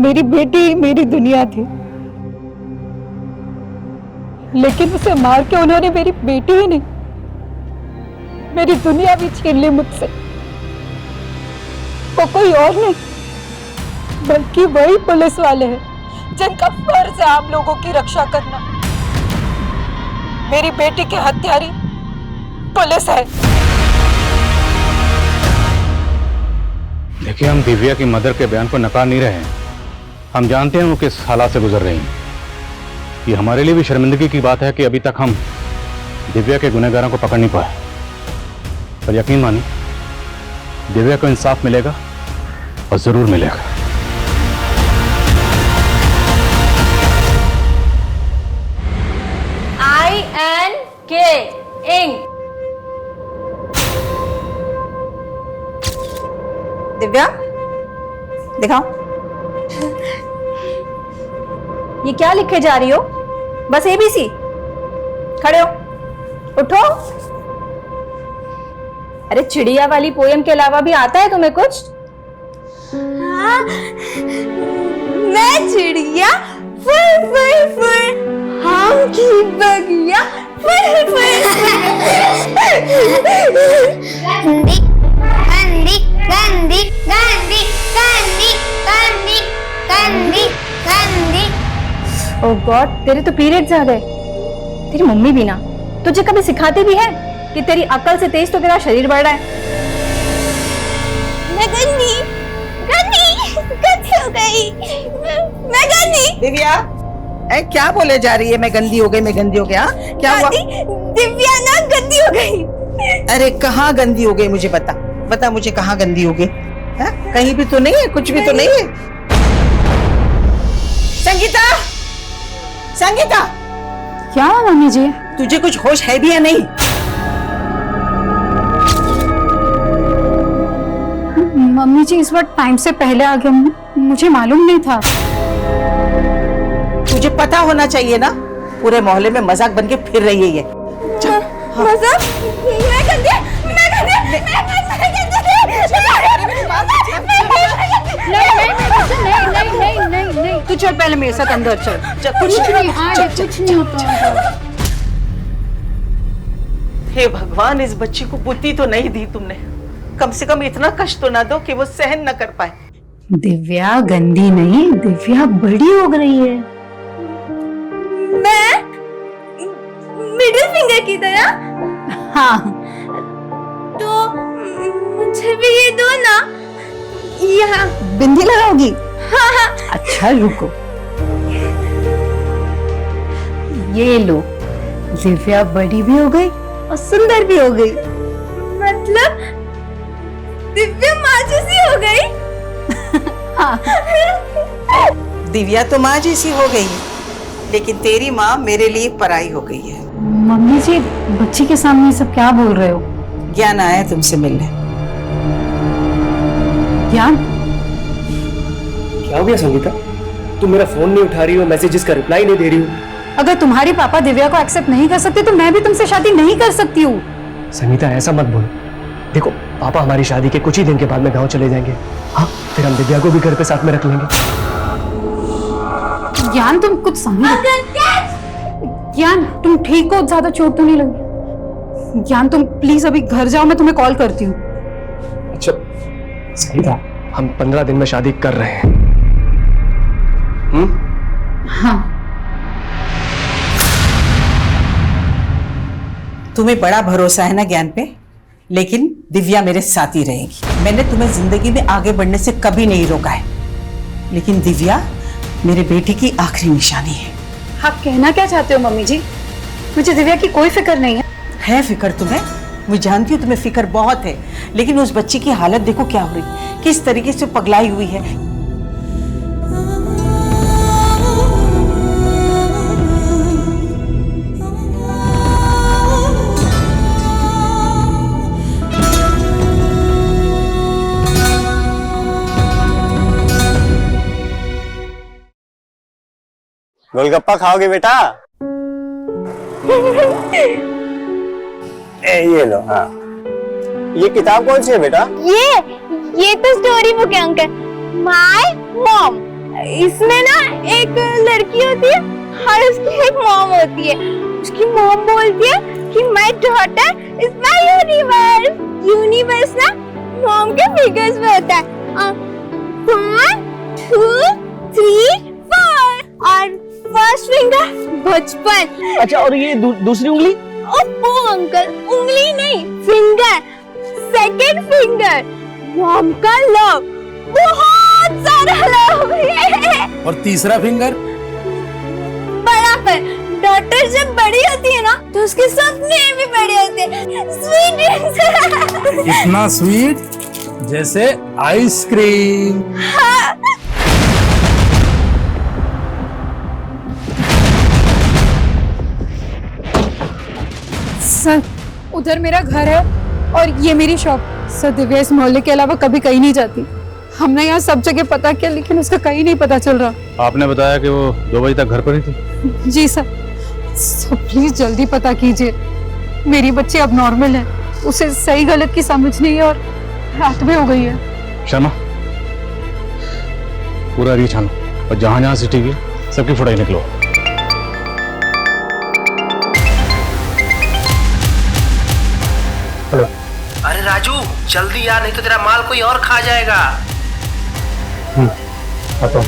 मेरी बेटी ही मेरी दुनिया थी, लेकिन उसे मार के उन्होंने मेरी बेटी ही नहीं, मेरी दुनिया भी छीन ली मुझसे। वो कोई और नहीं बल्कि वही पुलिस वाले हैं जिनका फर्ज है आप लोगों की रक्षा करना। मेरी बेटी के हत्यारी पुलिस है। देखिए, हम दिव्या की मदर के बयान को नकार नहीं रहे हैं। हम जानते हैं वो किस हालात से गुजर रही हैं। ये हमारे लिए भी शर्मिंदगी की बात है कि अभी तक हम दिव्या के गुनहगारों को पकड़ नहीं पाए। पर यकीन मानिए, दिव्या को इंसाफ मिलेगा और जरूर मिलेगा। INK ink. दिव्या, दिखाओ। ये क्या लिखे जा रही हो? बस ABC? खड़े हो, उठो। अरे चिड़िया वाली पोयम के अलावा भी आता है तुम्हें कुछ? हाँ, मैं चिड़िया फुर फुर फुर, हम की बगिया फुर फुर। गंदी गंदी गंदी गंदी गंदी गंदी गंदी गंदी। ओह गॉड, तेरे तो पीरियड्स आ गए। तेरी मम्मी भी ना तुझे कभी सिखाती भी है कि तेरी अकल से तेज तो तेरा शरीर बढ़ रहा है। मैं गंदी गंदी गंदी हो गई, मैं गंदी। दिव्या, क्या बोले जा रही है? मैं गंदी हो गई, मैं गंदी हो गया? क्या हुआ? दिव्या ना गंदी हो गई। अरे कहाँ गंदी हो गई? मुझे बता, बता मुझे कहाँ गंदी हो गई? कहीं भी तो नहीं है, कुछ भी तो नहीं है। संगीता, संगीता, क्या मम्मी जी? तुझे कुछ होश है भी या नहीं? मम्मी जी इस वक्त टाइम से पहले आ गया, मुझे मालूम नहीं था। तुझे पता होना चाहिए ना, पूरे मोहल्ले में मजाक बन के फिर रही है ये। मजाक? मैं गंदी, मैं गंदी, मैं नहीं, तू चल पहले मेरे साथ अंदर चल। कुछ नहीं होता। हे भगवान, इस बच्ची को बुद्धि तो नहीं दी तुमने। कम से कम इतना कष्ट तो ना दो कि वो सहन न कर पाए। दिव्या गंदी नहीं, दिव्या बड़ी हो रही है। मैं मिडिल फिंगर की तरह? हाँ, तो मुझे भी ये दो ना। यहाँ बिंदी लगाओगी? हाँ हाँ। अच्छा रुको, ये लो। दिव्या बड़ी भी हो गई और सुंदर भी हो गई। मतलब दिव्या माँ जैसी हो गई? दिव्या तो माँ जैसी हो गई, लेकिन तेरी माँ मेरे लिए पराई हो गई है। मम्मी जी, बच्ची के सामने ये सब क्या बोल रहे हो? ज्ञान आया तुमसे मिलने। ज्ञान? क्या हो गया संगीता? तुम मेरा फोन नहीं उठा रही हो, मैसेजेस का रिप्लाई नहीं दे रही हो। अगर तुम्हारे पापा दिव्या को एक्सेप्ट नहीं कर सकते तो मैं भी तुमसे शादी नहीं कर सकती हूँ। संगीता ऐसा मत बोलो। देखो, पापा हमारी शादी के कुछ ही दिन के बाद में गांव चले जाएंगे। हाँ, फिर हम दिव्या को भी घर पे साथ में रख लेंगे। ज्ञान, तुम कुछ समझो। ज्ञान, तुम ठीक हो? ज्यादा चोट तो नहीं लगी? ज्ञान, तुम प्लीज अभी घर जाओ, मैं तुम्हें कॉल करती हूँ। अच्छा संगीता, हम 15 दिन में शादी कर रहे हैं। हाँ। तुम्हें बड़ा भरोसा है ना ज्ञान पे, लेकिन दिव्या मेरे साथ ही रहेगी। मैंने तुम्हें जिंदगी में आगे बढ़ने से कभी नहीं रोका है, लेकिन दिव्या मेरे बेटे की आखिरी निशानी है। आप कहना क्या चाहते हो मम्मी जी? मुझे दिव्या की कोई फिक्र नहीं है। है फिक्र तुम्हें? मैं जानती हूँ तुम्हें फिक्र बहुत है, लेकिन उस बच्ची की हालत देखो क्या हो रही, किस तरीके से पगलाई हुई है। गोलगप्पा खाओगे बेटा? ये लो। हाँ, ये किताब कौन सी है बेटा? ये तो स्टोरी बुक है अंकल। My mom. इसमें ना एक लड़की होती है और उसकी एक मॉम होती है। उसकी मॉम बोलती है कि my daughter is my universe. Universe ना मॉम के फिगर्स में होता है 1 2 3 4 और फर्स्ट फिंगर बचपन। अच्छा, और ये दूसरी उंगली? ओप्पो अंकल, उंगली नहीं फिंगर, सेकंड फिंगर। मॉम का लव, बहुत सारा लव। और तीसरा फिंगर? बड़ा पर डॉटर जब बड़ी होती है ना तो उसके सपने भी बड़े होते हैं। Sweet dreams. इतना स्वीट जैसे आइसक्रीम। सर, उधर मेरा घर है और ये मेरी शॉप। सर, दिव्या इस मोहल्ले के अलावा कभी कहीं नहीं जाती। हमने यहाँ सब जगह पता किया लेकिन उसका कहीं नहीं पता चल रहा। आपने बताया कि वो 2 बजे तक घर पर ही थी। जी सर। प्लीज जल्दी पता कीजिए। मेरी बच्ची अब नॉर्मल है, उसे सही गलत की समझ नहीं है और रात में हो गई है। शर्मा, पूरा एरिया छानो और जहां जहां सीसीटीवी है सबकी फुटेज निकलो। अरे राजू जल्दी यार, नहीं तो तेरा माल कोई और खा जाएगा। आता हूं।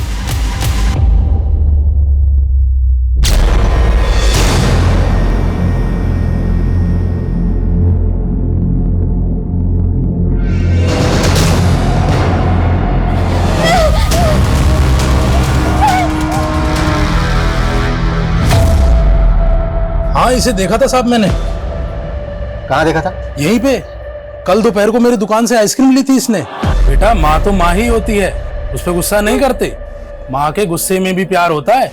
हाँ, इसे देखा था साहब मैंने। कहाँ देखा था? यहीं पे कल दोपहर को मेरी दुकान से आइसक्रीम ली थी इसने। बेटा, माँ तो माँ ही होती है, उस पर गुस्सा नहीं करते। माँ के गुस्से में भी प्यार होता है।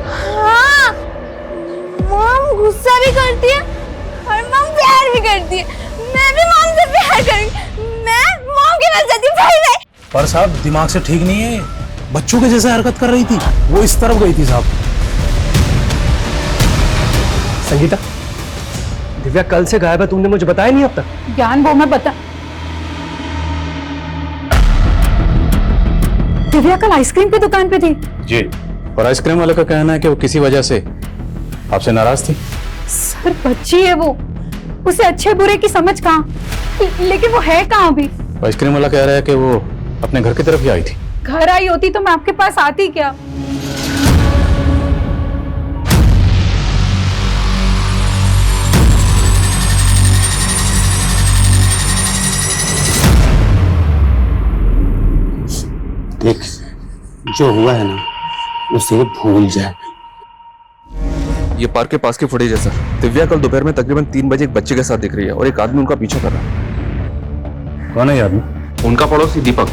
हाँ, मॉम गुस्सा भी करती है और मॉम प्यार भी करती है। मैं भी मॉम से प्यार करूंगी। मैं मॉम के पास जाती हूँ। Bye bye. पर साहब दिमाग से ठीक नहीं है, बच्चों के जैसे हरकत कर रही थी। वो इस तरफ गई थी साहब। संगीता, दिव्या कल से गायब है, तुमने मुझे बताया नहीं अब तक। ज्ञान, वो मैं बता। दिव्या कल आइसक्रीम की दुकान पे थी। जी, और आइसक्रीम वाले का कहना है कि वो किसी वजह से आपसे नाराज थी। सर, बच्ची है वो, उसे अच्छे बुरे की समझ कहाँ। लेकिन वो है कहाँ अभी? आइसक्रीम वाला कह रहा है कि वो अपने घर की तरफ ही आई थी। घर आई होती तो मैं आपके पास आती क्या? देख, जो हुआ है ना उसे भूल जाए। ये पार्क के पास की फुटेज है सर। दिव्या कल दोपहर में तकरीबन 3 बजे एक बच्चे के साथ दिख रही है और एक आदमी उनका पीछा कर रहा है। कौन है ये आदमी? उनका पड़ोसी दीपक।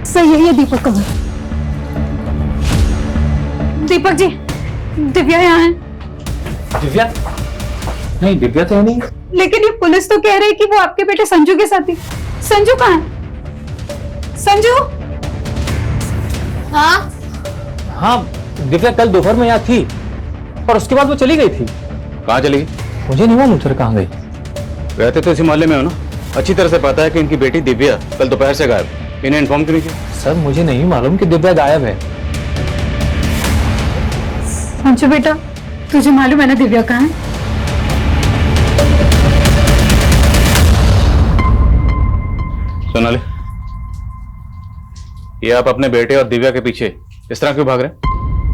सही है, ये दीपक का घर। दीपक जी, दिव्या यहाँ है। दिव्या? नहीं, दिव्या तो नहीं। लेकिन ये पुलिस तो कह रही है कि वो आपके बेटे संजू के साथ थी। संजू कहाँ है? संजू? हाँ, हाँ, दिव्या कल दोपहर में यहाँ थी और उसके बाद वो चली गई थी। कहाँ चली गई? मुझे नहीं मालूम सर कहाँ गई। रहते तो इसी मोहल्ले में हो ना, अच्छी तरह से पता है कि इनकी बेटी दिव्या कल दोपहर से गायब। इन्हें इन्फॉर्म क्यों नहीं किया? सर मुझे नहीं मालूम कि दिव्या गायब है। संजू बेटा, तुझे मालूम है ना दिव्या कहाँ है? सोनाली, ये आप अपने बेटे और दिव्या के पीछे इस तरह क्यों भाग रहे हैं?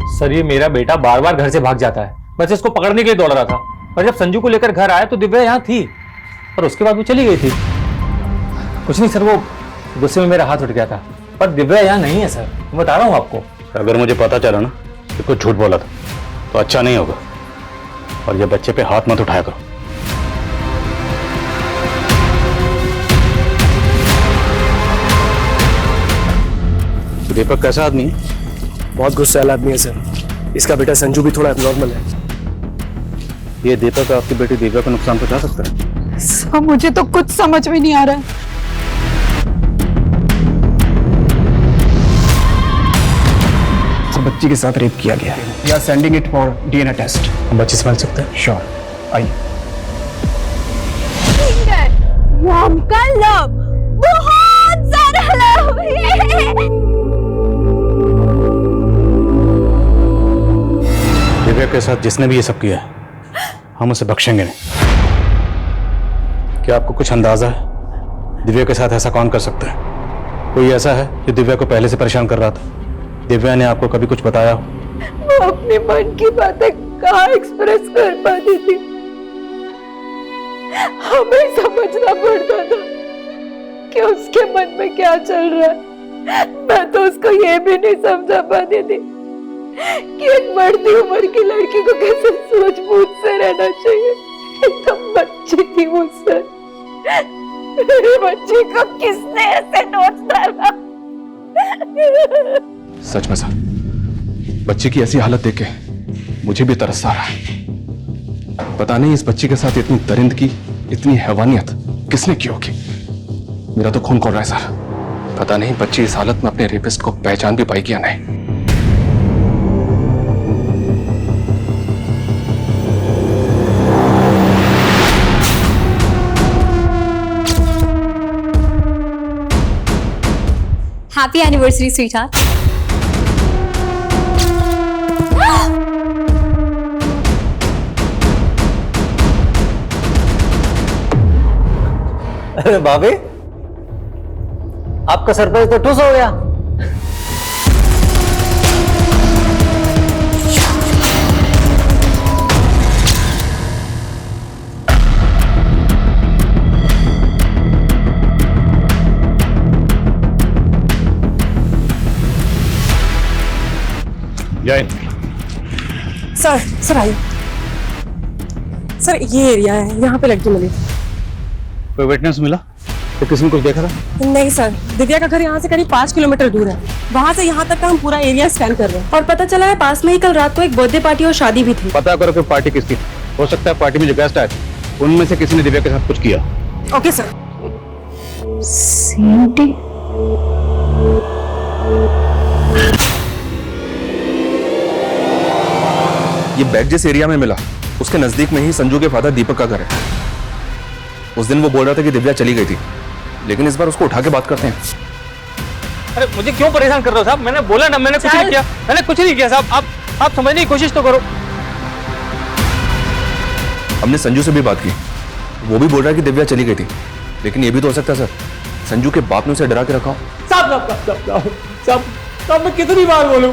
सर ये मेरा बेटा बार बार घर से भाग जाता है, बस इसको पकड़ने के लिए दौड़ रहा था। और जब संजू को लेकर घर आया तो दिव्या यहाँ थी और उसके बाद वो चली गई थी। कुछ नहीं सर, वो गुस्से में मेरा हाथ उठ गया था, पर दिव्या यहाँ नहीं है सर, मैं बता रहा हूँ आपको। अगर मुझे पता चला ना कि कुछ झूठ बोला था तो अच्छा नहीं होगा। और ये बच्चे पे हाथ मत उठाया करो। दीपक कैसा आदमी है? बहुत गुस्से वाला आदमी है सर। इसका बेटा संजू भी थोड़ा एबनॉर्मल है। ये दीपक आपकी बेटी दिव्या को नुकसान पहुंचा सकता है? सब मुझे तो कुछ समझ में नहीं आ रहा है। बच्ची के साथ रेप किया गया है। We are sending it for DNA test. हम बच्ची समझ सकते हैं? श्योर, आइए। मॉम का लव, बहुत सारा लव। के साथ जिसने भी ये सब किया है, हम उसे बख्शेंगे नहीं। क्या आपको कुछ अंदाजा है दिव्या के साथ ऐसा कौन कर सकता है? कोई ऐसा है जो दिव्या को पहले से परेशान कर रहा था? दिव्या ने आपको कभी कुछ बताया हो? वो अपने मन की बातें कहाँ एक्सप्रेस कर पाती थी। हमें समझना पड़ता था कि उसके मन में क्या चल रहा है। मैं तो उसको ये भी नहीं समझा पाती थी कि एक बढ़ती उम्र की लड़की को कैसे सूझबूझ से रहना चाहिए। एकदम बच्ची थी मुझसे। मेरी बच्ची को किसने ऐसे नोच डाला? सच में सर, बच्ची की ऐसी हालत देख के मुझे भी तरस आ रहा है। पता नहीं इस बच्ची के साथ इतनी दरिंदगी, इतनी हैवानियत किसने की होगी। मेरा तो खून खोल रहा है सर। पता नहीं बच्ची इस हालत में अपने रेपिस्ट को पहचान भी पाएगी या नहीं। Happy anniversary sweetheart. अरे भाभी, आपका सरप्राइज तो ठुस हो गया। जय सर आइए। सर ये एरिया है, यहाँ पे लड़की मिली। कोई विटनेस मिला? तो किसी ने कुछ देखा था? नहीं सर, दिव्या का घर यहाँ से करीब 5 किलोमीटर दूर है। वहाँ से यहाँ तक का हम पूरा एरिया स्कैन कर रहे हैं और पता चला है पास में ही कल रात को एक बर्थडे पार्टी और शादी भी थी। पता करो कि पार्टी किसकी। हो सकता है पार्टी में जो गेस्ट आए थे उनमें से किसी ने दिव्या के साथ कुछ किया। Okay sir. ये बेड जिस एरिया में मिला उसके नजदीक में ही संजू के फादर दीपक का घर है। उस दिन वो बोल रहा था कि दिव्या चली गई थी, लेकिन इस बार उसको उठा के बात करते हैं। अरे मुझे क्यों परेशान कर रहे हो साहब? मैंने बोला ना, मैंने कुछ नहीं किया। मैंने कुछ नहीं किया साहब। आप समझने की कोशिश तो करो। हमने संजू से भी बात की, वो भी बोल रहा है कि दिव्या चली गई थी, लेकिन ये भी तो हो सकता है सर संजू के बाप ने उसे डरा के रखा हो। साहब मैं कितनी बार बोलूं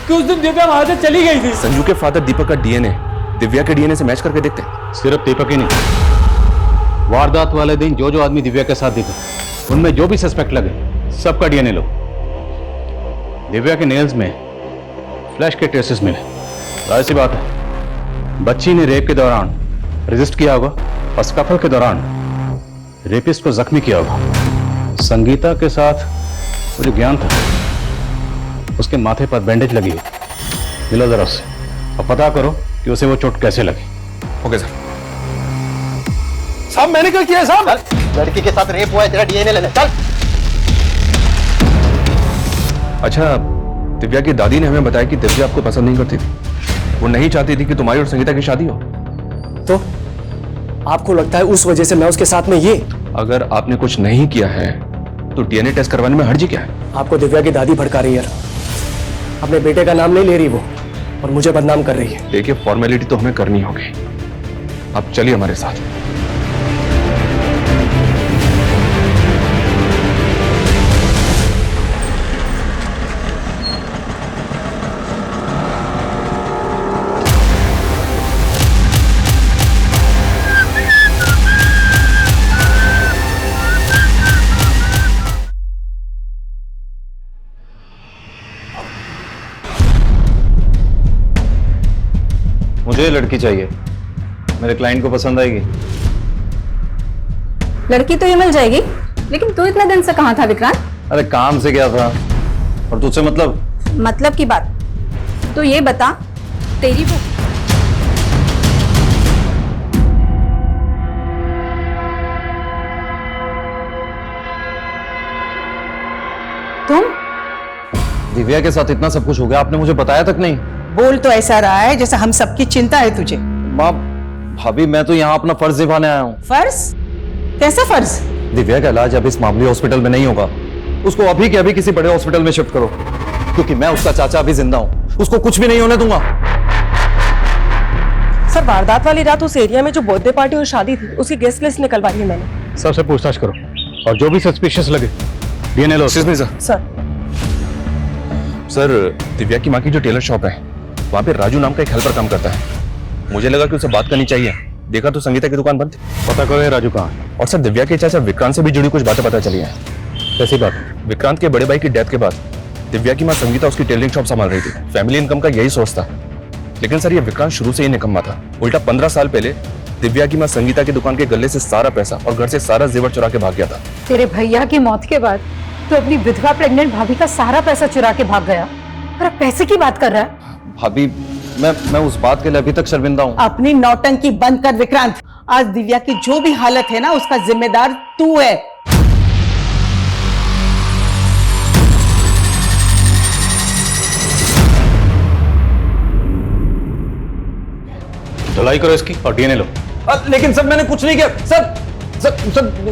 कि उस दिन दिव्या वहां से चली गई थी। संजू के फादर दीपक का डीएनए दिव्या के डीएनए से मैच करके देखते हैं। सिर्फ दीपक ही नहीं, वारदात वाले दिन जो आदमी दिव्या के साथ दिखे उनमें जो भी सस्पेक्ट लगे सबका डीएनए लो। दिव्या के नेल्स में फ्लैश के ट्रेसेस मिले। जाहिर सी बात है बच्ची ने रेप के दौरान रेजिस्ट किया होगा और स्कफल के दौरान रेपिस्ट को जख्मी किया होगा। संगीता के साथ वो जो ज्ञान था उसके माथे पर बैंडेज लगी हुई। मिलो जरा उससे और पता करो कि उसे वो चोट कैसे लगी। Okay sir. साहब मैंने क्या किया साहब? लड़की के साथ रेप हुआ है, तेरा डीएनए लेने चल। अच्छा, दिव्या की दादी ने हमें बताया कि दिव्या आपको पसंद नहीं करती थी। वो नहीं चाहती थी कि तुम्हारी और संगीता की शादी हो। तो आपको लगता है उस वजह से मैं उसके साथ में ये? अगर आपने कुछ नहीं किया है तो डीएनए टेस्ट करवाने में हर्जी क्या है? आपको दिव्या की दादी भड़का रही है, अपने बेटे का नाम नहीं ले रही वो और मुझे बदनाम कर रही है। देखिए फॉर्मेलिटी तो हमें करनी होगी। आप चलिए हमारे साथ। मुझे लड़की चाहिए, मेरे क्लाइंट को पसंद आएगी। लड़की तो ये मिल जाएगी, लेकिन तू इतने दिन से कहाँ था विक्रांत? अरे काम से क्या था और तुझसे मतलब की बात तो ये बता, तेरी वो तुम दिव्या के साथ इतना सब कुछ हो गया, आपने मुझे बताया तक नहीं। बोल तो ऐसा रहा है जैसा हम सबकी चिंता है तुझे। माँ भाभी, मैं तो यहाँ अपना फर्ज निभाने आया हूँ। फर्ज? कैसा फर्ज? दिव्या का इलाज अब इस मामूली हॉस्पिटल में नहीं होगा, उसको अभी के अभी किसी बड़े हॉस्पिटल में शिफ्ट करो, क्योंकि मैं उसका चाचा अभी जिंदा हूँ, उसको कुछ भी नहीं होने दूंगा। सर वारदात वाली रात उस एरिया में जो बर्थडे पार्टी और शादी थी उसकी गेस्ट लिस्ट निकलवाई है मैंने। सबसे पूछताछ करो और जो भी सस्पिशियस लगे डीएनए लो। सर सर सर दिव्या की माँ की जो टेलर शॉप है वहाँ पे राजू नाम का एक हेल्पर काम करता है। मुझे लगा कि उसे बात करनी चाहिए। देखा तो संगीता की दुकान बंद थी। पता करो ये राजू कहाँ है। और सर दिव्या के चाचा विक्रांत से भी जुड़ी कुछ बातें पता चली हैं। कैसी बात? विक्रांत के बड़े भाई की डेथ के बाद दिव्या की माँ संगीता उसकी टेलरिंग शॉप संभाल रही थी। फैमिली इनकम का यही सोच था, लेकिन सर ये विक्रांत शुरू से ही निकम्मा था। उल्टा 15 साल पहले दिव्या की माँ संगीता की दुकान के गले से सारा पैसा और घर से सारा जेवर चुरा के भाग गया था। तेरे भैया की मौत के बाद तो अपनी विधवा प्रेग्नेंट भाभी का सारा पैसा चुरा के भाग गया और अब पैसे की बात कर रहा है। भाभी मैं उस बात के लिए अभी तक शर्मिंदा हूँ। अपनी नौटंकी बंद कर विक्रांत। आज दिव्या की जो भी हालत है ना उसका जिम्मेदार तू है। धुलाई करो इसकी और डीएनए लो। लेकिन सर मैंने कुछ नहीं किया।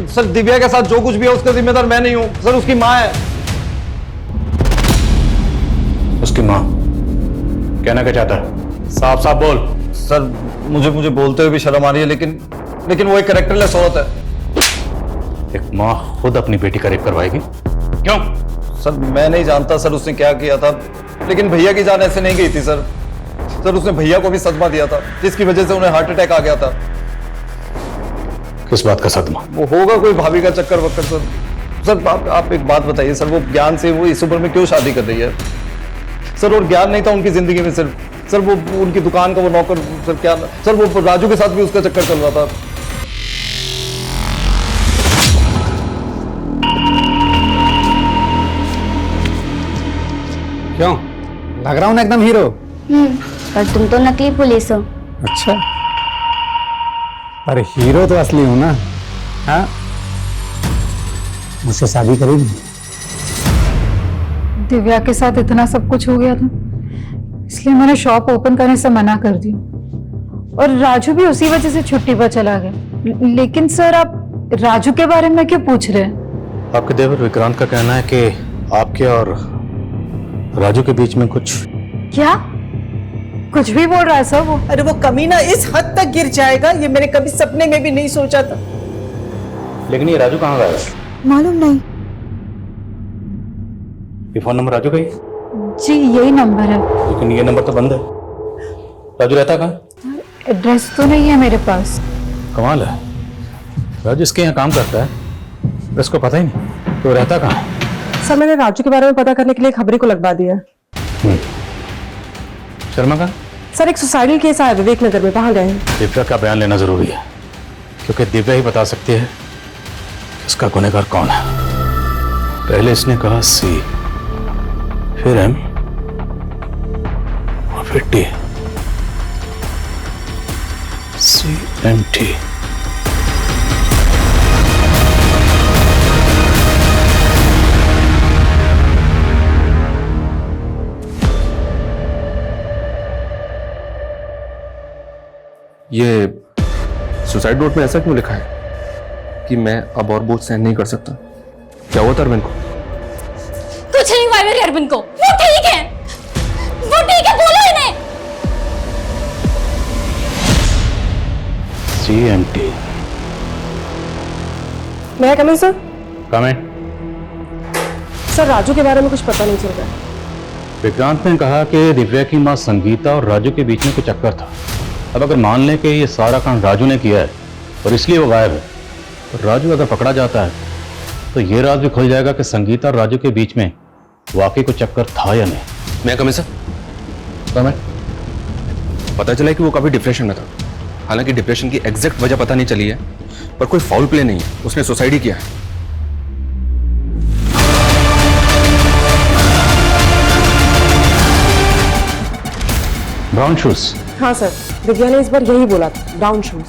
सर दिव्या के साथ जो कुछ भी है उसका जिम्मेदार मैं नहीं हूँ सर, उसकी माँ है। उसकी माँ कहना क्या चाहता है? साफ साफ बोल। सर मुझे बोलते हुए भी शर्म आ रही है, लेकिन वो एक कैरेक्टरलेस औरत है। एक माँ खुद अपनी बेटी का रेप करवाएगी? क्यों? सर मैं नहीं जानता सर उसने क्या किया था, लेकिन भैया की जान ऐसे नहीं गई थी सर। उसने भैया को भी सदमा दिया था जिसकी वजह से उन्हें हार्ट अटैक आ गया था। किस बात का सदमा? वो होगा कोई भाभी का चक्कर वक्कर सर। सर आप एक बात बताइए सर, वो ज्ञान से वो इस उम्र में क्यों शादी कर रही है सर? और ज्ञान नहीं था उनकी जिंदगी में सिर्फ सर वो उनकी दुकान का वो नौकर सर, क्या सर वो राजू के साथ भी उसका चक्कर चल रहा था। क्यों लग रहा हूँ ना एकदम हीरो? पर तुम तो नकली पुलिस हो। अच्छा, पर हीरो तो असली हूं ना। हाँ, मुझसे शादी करेगी? दिव्या के साथ इतना सब कुछ हो गया था इसलिए मैंने शॉप ओपन करने से मना कर दी और राजू भी उसी वजह से छुट्टी पर चला गया। लेकिन सर आप राजू के बारे में क्यों पूछ रहे हैं? आपके देवर विक्रांत का कहना है कि आपके और राजू के बीच में कुछ। क्या कुछ भी बोल रहा है सर वो? अरे वो कमीना इस हद तक गिर जाएगा ये मैंने कभी सपने में भी नहीं सोचा था। लेकिन ये राजू कहाँ गया? मालूम नहीं। ये फोन नंबर राजू का ही? जी यही नंबर है। लेकिन ये नंबर तो बंद है। राजू रहता कहाँ? एड्रेस तो नहीं है मेरे पास। कमाल है, राजू इसके यहाँ काम करता है, इसको पता ही नहीं तो रहता कहाँ? सर मैंने राजू के बारे में पता करने के लिए खबरी को लगवा दिया। शर्मा का सर एक सुसाइडल केस आया विवेक नगर में, वहां गए हैं। दिव्या का बयान लेना जरूरी है क्योंकि दिव्या ही बता सकती है कि इसका गुनहगार कौन है। पहले इसने कहा सी, फिर एम और फिर टी। CMT। ये सुसाइड नोट में ऐसा क्यों लिखा है कि मैं अब और बोझ सहन नहीं कर सकता? क्या हुआ था अरविंद को? कुछ नहीं हुआ मेरे अरविंद को, वो ठीक है, बोलो इन्हें। CMT। मैं coming sir? Comment. Sir Raju के बारे में कुछ पता नहीं चल रहा। विक्रांत ने कहा कि दिव्या की मां संगीता और राजू के बीच में कुछ चक्कर था। अब अगर मान लें कि ये सारा काम राजू ने किया है और इसलिए वो गायब है, तो राजू अगर पकड़ा जाता है तो ये राज भी खुल जाएगा कि संगीता और राजू के बीच में वाकई कुछ चक्कर था या नहीं। मैं कमिंग सर? कमेंट। पता चला है कि वो काफी डिप्रेशन में था। हालांकि डिप्रेशन की एग्जैक्ट वजह पता नहीं चली है, पर कोई फाउल प्ले नहीं है, उसने सुसाइड ही किया है। Brown shoes? हाँ सर, दिव्या ने इस बार यही बोला था, ब्राउन शूज।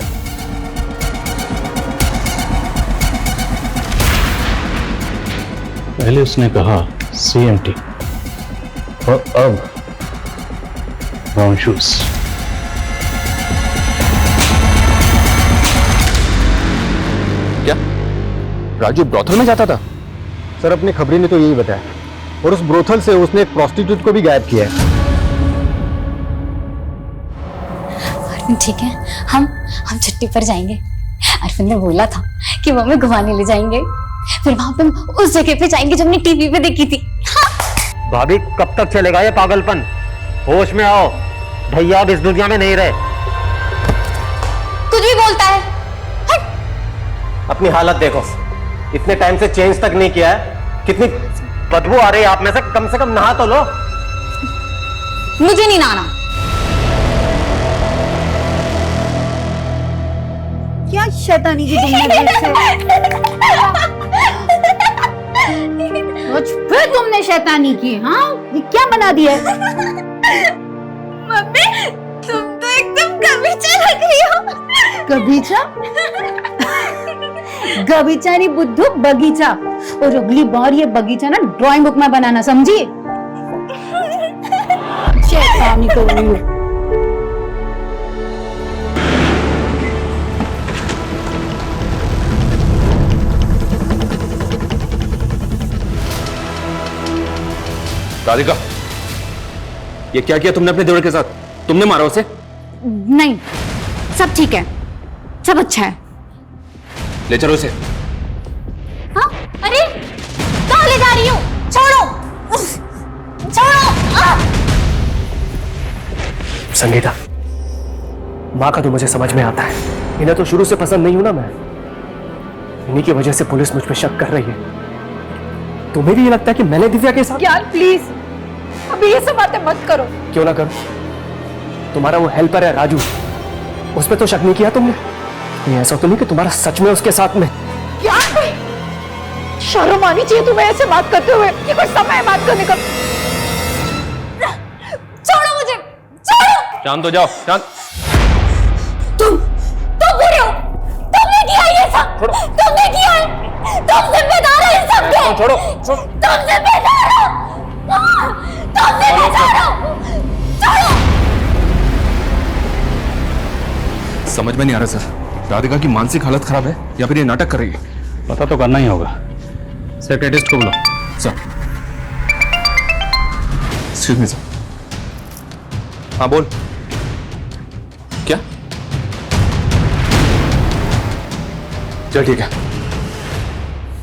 पहले उसने कहा CMT और अब ब्राउन शूज। क्या राजू ब्रोथल में जाता था? सर अपनी खबरी ने तो यही बताया, और उस ब्रोथल से उसने एक प्रोस्टिट्यूट को भी गायब किया है। ठीक है, हम छुट्टी पर जाएंगे। अरविंद ने बोला था कि वो हमें घुमाने ले जाएंगे, फिर वहां पे हम उस जगह पे जाएंगे जो हमने टीवी पे देखी थी। भाभी कब तक चलेगा ये पागलपन? होश में आओ, भैया अब इस दुनिया में नहीं रहे। कुछ भी बोलता है। अपनी हालत देखो, इतने टाइम से चेंज तक नहीं किया है, कितनी बदबू आ रही है आप में से कम नहा तो लो। मुझे नहीं नहाना। क्या शैतानी की फिर तुमने शैतानी की? हाँ, ये क्या बना दिया? मम्मी तुम तो एकदम गबीचा लग रही हो। गबीचा? गबीचा नहीं बुद्धू, बगीचा। और अगली बार ये बगीचा ना ड्राइंग बुक में बनाना, समझी? शैतानी कर रही हो। राधिका, ये क्या किया तुमने अपने देवर के साथ? तुमने मारा उसे? नहीं, सब ठीक है, सब अच्छा है। ले चलो उसे। हाँ? अरे कहाँ ले जा रही हो? छोड़ो, छोड़ो। संगीता, माँ का तो मुझे समझ में आता है, इन्हें तो शुरू से पसंद नहीं हूं ना मैं। इन्हीं की वजह से पुलिस मुझ पे शक कर रही है। तुम्हें भी ये लगता है कि मैंने दिव्या के साथ? यार प्लीज, अभी ये सब बातें मत करो। क्यों ना करो? तुम्हारा वो हेल्पर है राजू, उस पर तो शक नहीं किया तुमने? ये ऐसा तो नहीं कि तुम्हारा सच में उसके साथ में? यार शर्म आनी चाहिए तुम्हें ऐसे बात करते हुए। ये कोई समय है बात करने का? छोड़ो मुझे, छोड़ो। शांत हो जाओ, शांत। तुम बुरे हो, तुमने किया ये सब, तुमने किया है, तुम जिम्मेदार हो इस सब के। छोड़ो, तुम जिम्मेदार हो, तुम जिम्मेदार हो, छोड़ो। समझ में नहीं आ रहा सर, राधिका की मानसिक हालत खराब है या फिर ये नाटक कर रही है? पता तो करना ही होगा। सेक्रेटरिस्ट को बुलाओ। सर। Excuse me sir. हाँ बोल। क्या? चल ठीक है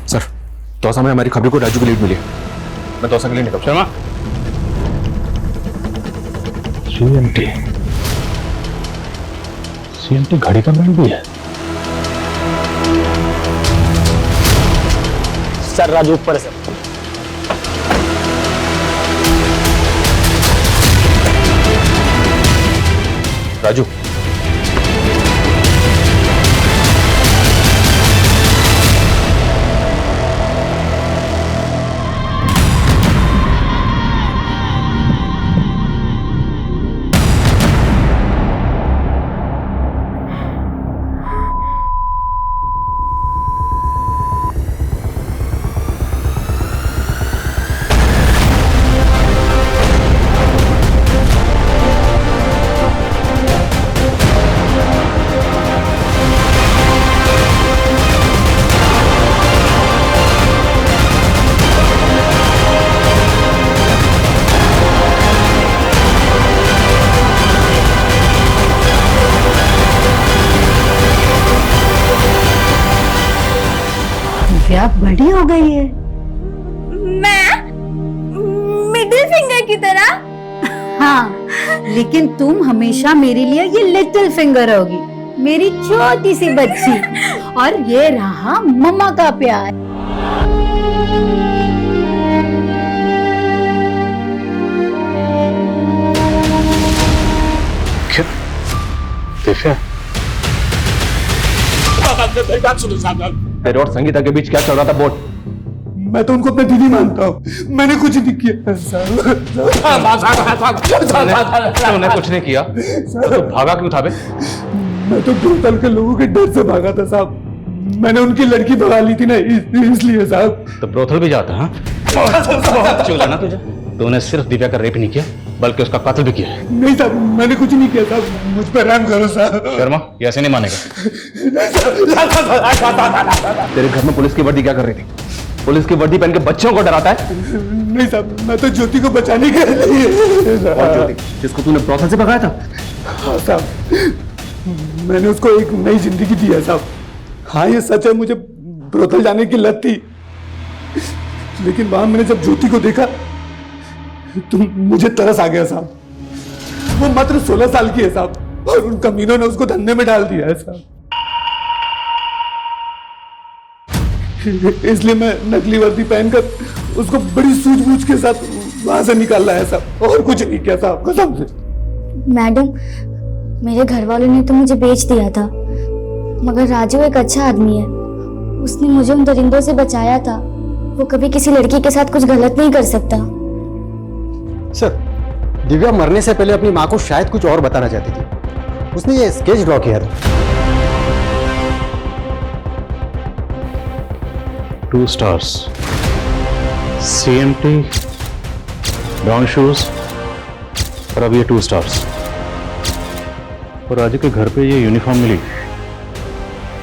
सर, तौसा में हमारी खबरों को राजू की लीड मिली है। मैं तौसा के लिए निकल। शर्मा, सीएमटी घड़ी का ब्रांड भी है। सर राजू ऊपर है सर। राजू, दिव्या बड़ी हो गई है। मैं मिडिल फिंगर की तरह? हाँ, लेकिन तुम हमेशा मेरे लिए ये लिटिल फिंगर होगी, मेरी छोटी सी बच्ची। और ये रहा मम्मा का प्यार। दिव्या, तेरे और संगीता के बीच क्या चल रहा था बोल? मैं तो उनको अपनी दीदी मानता हूँ, मैंने कुछ नहीं किया। तूने कुछ नहीं किया तो भागा क्यों था बे? मैं तो ब्रोतल के लोगों के डर से भागा था साहब। मैंने उनकी लड़की भगा ली थी ना, इसलिए साहब। तो ब्रोथल भी जाता? हाँ, बहुत चूला ना तुझे। तूने सिर्फ दिव्या का रेप नहीं किया बल्कि उसका कत्ल भी किया है। नहीं साहब, मैंने कुछ नहीं किया साहब, मुझ पर रहम करो साहब। शर्मा, ये ऐसे नहीं मानेगा। तेरे घर में पुलिस की वर्दी क्या कर रही थी? पुलिस की वर्दी पहन के बच्चों को डराता है? नहीं साहब, मैं तो ज्योति को बचाने के लिए। और ज्योति जिसको तूने ब्रोथल से भगाया था? हाँ साहब, मैंने उसको एक नई जिंदगी दी है साहब। हाँ ये सच है, मुझे ब्रोथल जाने की लत थी, लेकिन वहां मैंने जब ज्योति को देखा तो मुझे तरस आ गया साहब। वो मात्र 16 साल की है साहब, और उन कमीनों ने उसको धंधे में डाल दिया है साहब। इसलिए मैं नकली वर्दी पहनकर उसको बड़ी सूझबूझ के साथ वहां से निकाल लाया साहब, और कुछ नहीं किया साहब, कसम से। मैडम, मेरे घर वालों ने तो मुझे बेच दिया था, मगर राजू एक अच्छा आदमी है। उसने मुझे उन दरिंदों से बचाया था। वो कभी किसी लड़की के साथ कुछ गलत नहीं कर सकता। सर, दिव्या मरने से पहले अपनी माँ को शायद कुछ और बताना चाहती थी। उसने ये स्केच ड्रॉ किया था। 2 stars, CMT, ब्राउन शूज, और अब ये 2 stars। और राजू के घर पे ये यूनिफॉर्म मिली,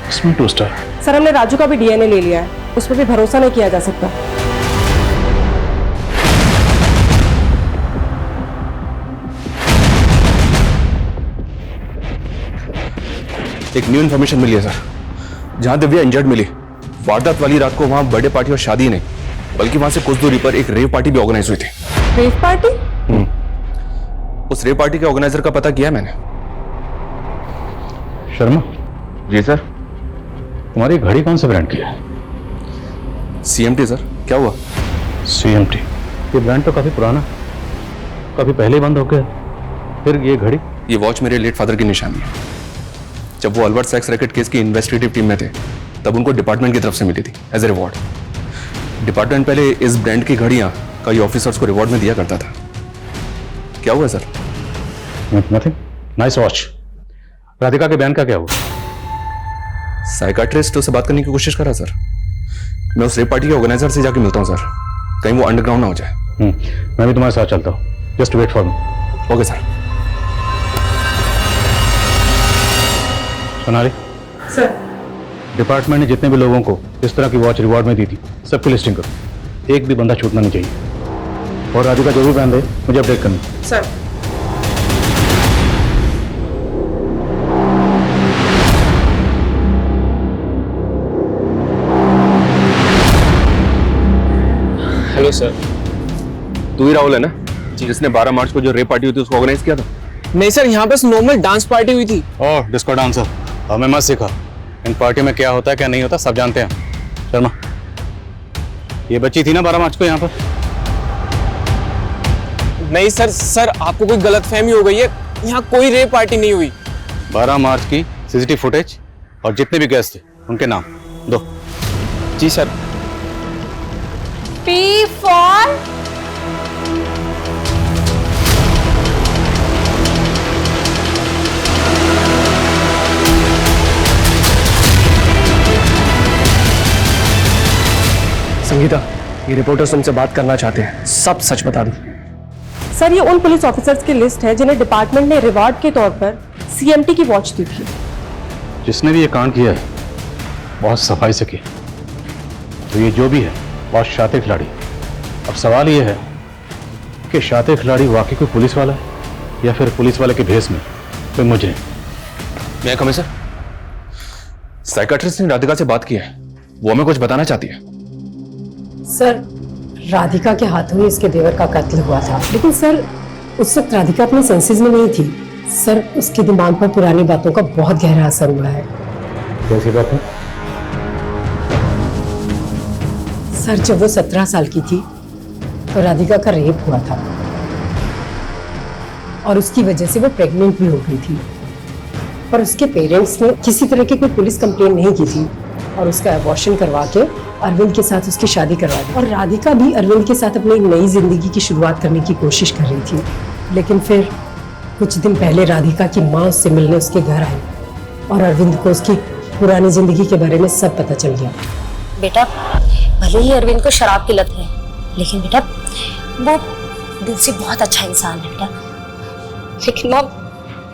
इसमें 2 स्टार। सर, हमने राजू का भी डीएनए ले लिया है, उस पर भी भरोसा नहीं किया जा सकता। एक न्यू इन्फॉर्मेशन मिली है सर। जहां दिव्या इंजर्ड मिली, वारदात वाली रात को वहां बर्थडे पार्टी और शादी नहीं, बल्कि वहां से कुछ दूरी पर एक रेव पार्टी भी ऑर्गेनाइज हुई थी। Rave party? उस रेव पार्टी के ऑर्गेनाइजर का पता किया मैंने। शर्मा जी सर। तुम्हारी घड़ी कौन से ब्रांड की है? CMT sir. क्या हुआ? CMT, ये ब्रांड तो काफी पुराना, काफी पहले ही बंद हो गया, फिर ये घड़ी? ये वॉच मेरे लेट फादर की निशानी है। जब वो अल्बर्ट सैक्स रैकेट केस की इन्वेस्टिगेटिव टीम में थे, तब उनको डिपार्टमेंट की तरफ से मिली थी एज ए रिवॉर्ड। डिपार्टमेंट पहले इस ब्रांड की घड़ियां कई ऑफिसर्स को रिवॉर्ड में दिया करता था। क्या हुआ sir? Nothing. Nice watch. Radhika के बयान का क्या हुआ? साइकाट्रिस्ट उससे बात करने की कोशिश करा सर। मैं उस रेप पार्टी के ऑर्गेनाइजर से जाके मिलता हूं सर, कहीं वो अंडरग्राउंड ना हो जाए। मैं भी तुम्हारे साथ चलता हूँ। Just wait for me. Okay sir. Sonali sir, department ने जितने भी लोगों को इस तरह की वॉच रिवॉर्ड में दी थी, सबकी लिस्टिंग करो। एक भी बंदा छूटना नहीं चाहिए। और राधिका जो भी बयान दे मुझे अपडेट करना। सर। Hello sir. तू ही राहुल है ना, जिसने 12 मार्च को जो रेप पार्टी हुई थी उसको ऑर्गेनाइज किया था? नहीं सर, यहाँ बस नॉर्मल डांस पार्टी हुई थी। ओह, डिस्को डांसर। हमें मत सिखा, इन पार्टी में क्या होता है क्या नहीं होता सब जानते हैं। शर्मा, ये बच्ची थी ना 12 मार्च को यहाँ पर? नहीं सर, आपको कोई गलतफहमी हो गई है। यहाँ कोई रेप पार्टी नहीं हुई। 12 मार्च की CCTV फुटेज और जितने भी गेस्ट थे उनके नाम दो। जी सर। P for संगीता, ये रिपोर्टर्स तुमसे बात करना चाहते हैं, सब सच बता दो। सर, ये उन पुलिस ऑफिसर्स की लिस्ट है जिन्हें डिपार्टमेंट ने रिवॉर्ड के तौर पर CMT की वॉच दी थी। जिसने भी ये कांड किया है बहुत सफाई से किया, तो ये जो भी है बहुत शातिर खिलाड़ी। अब सवाल ये है कि शातिर खिलाड़ी वाकई कोई पुलिस वाला है या फिर पुलिस वाले के भेष में कोई मुझे। मैं कमिश्नर सर, साइकाट्रिस्ट ने राधिका से बात की है, वो हमें कुछ बताना चाहती है। सर, राधिका के हाथों ही इसके देवर का कत्ल हुआ था, लेकिन सर उस वक्त राधिका अपने सेंसेस में नहीं थी। सर, उसके दिमाग पर पुरानी बातों का बहुत गहरा असर हुआ है। कैसी बात है? सर, जब वो 17 साल की थी तो राधिका का रेप हुआ था और उसकी वजह से वो प्रेग्नेंट भी हो गई थी। पर उसके पेरेंट्स ने किसी तरह की कोई पुलिस कंप्लेन नहीं की थी और उसका अबॉर्शन करवा के अरविंद के साथ उसकी शादी करवा दी। और राधिका भी अरविंद के साथ अपनी एक नई जिंदगी की शुरुआत करने की कोशिश कर रही थी। लेकिन फिर कुछ दिन पहले राधिका की माँ उससे मिलने उसके घर आई और अरविंद को उसकी पुरानी जिंदगी के बारे में सब पता चल गया। बेटा, भले ही अरविंद को शराब की लत है, लेकिन बेटा वो दिल से बहुत अच्छा इंसान है बेटा। लेकिन माँ,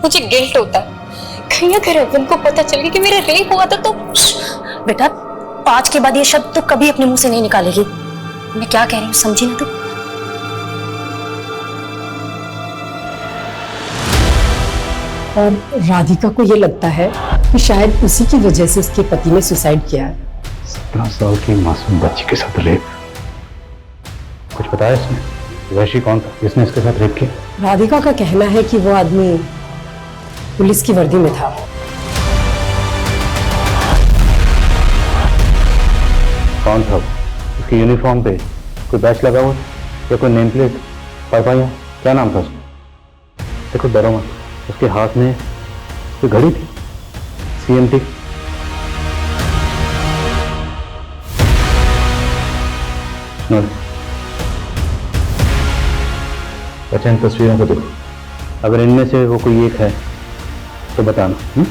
मुझे गिल्ट होता है, कहीं अगर अरविंद को पता चल गया कि मेरा रेप हुआ था तो। बेटा, 5 के बाद ये शब्द तो कभी अपने मुंह से नहीं निकालेगी। मैं क्या कह रही हूँ समझी ना तू? और राधिका को ये लगता है कि शायद उसी की वजह से उसके पति ने सुसाइड किया है। 17 साल की मासूम बच्ची के साथ रेप। कुछ बताया इसने? वैशी कौन था जिसने इसके साथ रेप किया? राधिका का कहना है कि वो आदमी पुलिस की वर्दी में था। कौन था वो? उसकी यूनिफॉर्म पे कोई बैच लगा हुआ या कोई नेम प्लेट पढ़ पाया? क्या नाम था उसका? देखो डरो मत, उसके हाथ में कोई घड़ी थी, CMT। अच्छा इन तस्वीरों को देखो, अगर इनमें से वो कोई एक है तो बताना।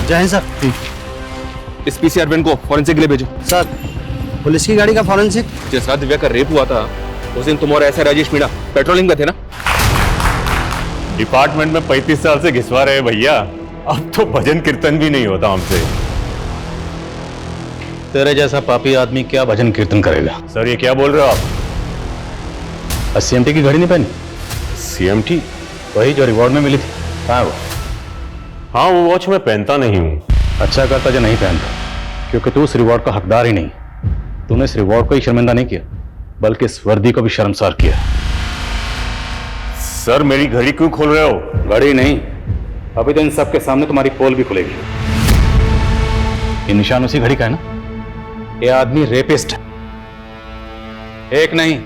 जय हिंद सर। इस PC अरविंद को फॉरेंसिक के लिए भेजो। सर पुलिस की गाड़ी का फॉरेंसिक? जिस रात दिव्या का रेप हुआ था उस दिन तुम और ऐसा राजेश मीणा पेट्रोलिंग में थे ना? डिपार्टमेंट में 35 साल से घिसवा रहे भैया, अब तो भजन कीर्तन भी नहीं होता हमसे। तेरे जैसा पापी आदमी क्या भजन कीर्तन करेगा? सर ये क्या बोल रहे हो आप? CMT की घड़ी नहीं पहनी? CMT? वही जो रिवॉर्ड में मिली थी, कहाँ है वो? हाँ वो वॉच मैं पहनता नहीं हूँ। अच्छा करता जो नहीं पहनता, क्योंकि तू उस रिवॉर्ड का हकदार ही नहीं। तूने इस रिवॉर्ड को ही शर्मिंदा नहीं किया बल्कि इस वर्दी को भी शर्मसार किया। सर मेरी घड़ी क्यों खोल रहे हो? घड़ी नहीं, अभी तो इन सबके सामने तुम्हारी पोल भी खुलेगी। ये निशान उसी घड़ी का है ना? ये आदमी रेपिस्ट है, एक नहीं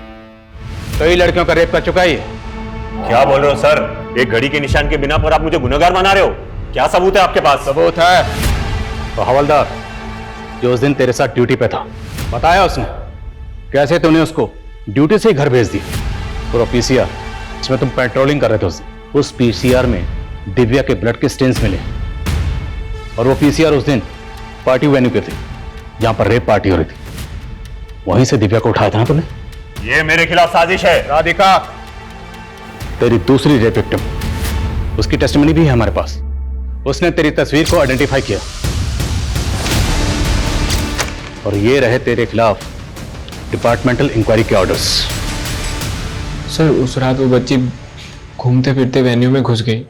कई लड़कियों का रेप कर चुका ही है। क्या बोल रहे हो सर? एक घड़ी के निशान के बिना पर आप मुझे गुनहगार बना रहे हो? क्या सबूत है आपके पास? सबूत है तो हवलदार जो उस दिन तेरे साथ ड्यूटी पे था, बताया उसने कैसे तूने उसको ड्यूटी से ही घर भेज दिया। पूरा PCR जिसमें तुम पेट्रोलिंग कर रहे थे उस PCR में दिव्या के ब्लड के स्टेन्स मिले और वो PCR उस दिन पार्टी वेन्यू पे थे जहां पर रेप पार्टी हो रही थी। वहीं से दिव्या को उठाया था ना तुमने? ये मेरे खिलाफ साजिश है। राधिका तेरी दूसरी रेप विक्टिम, उसकी टेस्टिमनी भी है हमारे पास। उसने तेरी तस्वीर को आइडेंटिफाई किया और ये रहे तेरे खिलाफ डिपार्टमेंटल इंक्वायरी के ऑर्डर्स। सर उस रात वो बच्ची घूमते फिरते वेन्यू में घुस गई।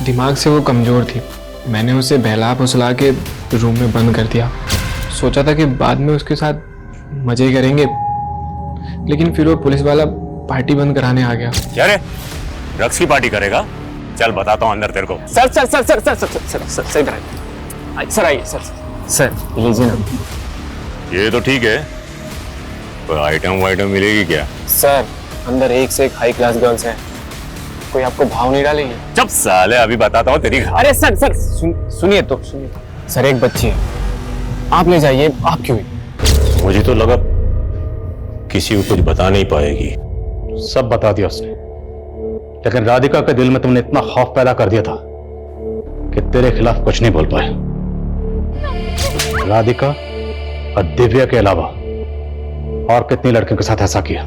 दिमाग से वो कमजोर थी। मैंने उसे बहला फुसला के रूम में बंद कर दिया। सोचा था कि बाद में उसके साथ मजे करेंगे, लेकिन फिर वो पुलिस वाला पार्टी बंद कराने आ गया। क्या रे, ड्रग्स की पार्टी करेगा? चल बताता हूँ अंदर तेरे को। Sir sir sir sir sir sir sir sir sir इधर आइए। सर आइए सर। सर लीजिए ना। ये तो ठीक है, कोई आइटम वाइटम मिलेगी क्या? सर अंदर एक से एक हाई क्लास गर्ल्स हैं, कोई आपको भाव नहीं डालेगी? चुप साले, अभी बताता हूँ तेरी। अरे सर सर सुनिए तो सुनिए। सर एक बच्ची है, आप ले जाइए। आप क्यों? मुझे तो लगा किसी को कुछ बता नहीं पाएगी। सब बता दिया उसने, लेकिन राधिका के दिल में तुमने इतना खौफ पैदा कर दिया था कि तेरे खिलाफ कुछ नहीं बोल पाए। राधिका और दिव्या के अलावा और कितनी लड़कियों के साथ ऐसा किया?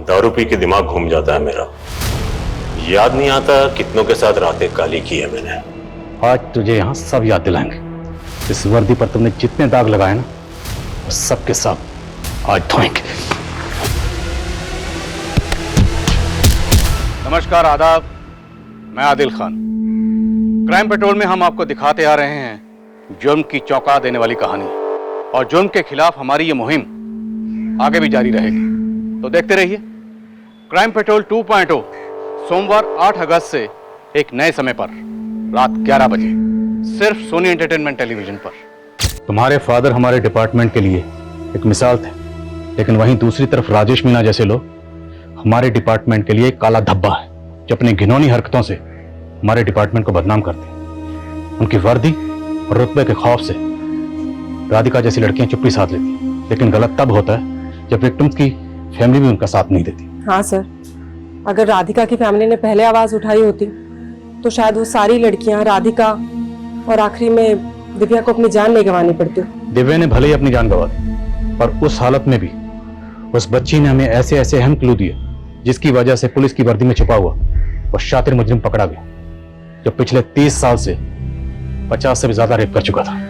दारू पी के दिमाग घूम जाता है मेरा, याद नहीं आता कितनों के साथ रातें काली की है मैंने। आज तुझे यहां सब याद दिलाएंगे। इस वर्दी पर तुमने जितने दाग लगाए ना वो सब के सब आज धोएंगे। नमस्कार, आदाब, मैं आदिल खान। क्राइम पेट्रोल में हम आपको दिखाते आ रहे हैं जुर्म की चौंका देने वाली कहानी, और जुर्म के खिलाफ हमारी ये मुहिम आगे भी जारी रहेगी। तो देखते रहिए क्राइम पेट्रोल 2.0 सोमवार 8 अगस्त से एक नए समय पर रात 11 बजे सिर्फ सोनी एंटरटेनमेंट टेलीविजन पर। तुम्हारे फादर हमारे डिपार्टमेंट के लिए एक मिसाल थे, लेकिन वहीं दूसरी तरफ राजेश मीणा जैसे लोग हमारे डिपार्टमेंट के लिए एक काला धब्बा है जो अपनी घिनौनी हरकतों से हमारे डिपार्टमेंट को बदनाम करते हैं। उनकी वर्दी और रुतबे के खौफ से राधिका जैसी लड़कियां चुप्पी साध लेती हैं, लेकिन गलत तब होता है जब विक्टिम्स की फैमिली भी उनका साथ नहीं देती। हाँ सर, अगर राधिका की फैमिली ने पहले आवाज उठाई होती तो शायद वो सारी लड़कियां राधिका और आखिरी में दिव्या को अपनी जान नहीं गंवानी पड़ती। दिव्या ने भले ही अपनी जान गंवा दी, पर उस हालत में भी उस बच्ची ने हमें ऐसे ऐसे अहम क्लू दिए जिसकी वजह से पुलिस की वर्दी में छुपा हुआ और शातिर मुजरिम पकड़ा गया, जो पिछले 30 साल से 50 से भी ज्यादा रेप कर चुका था।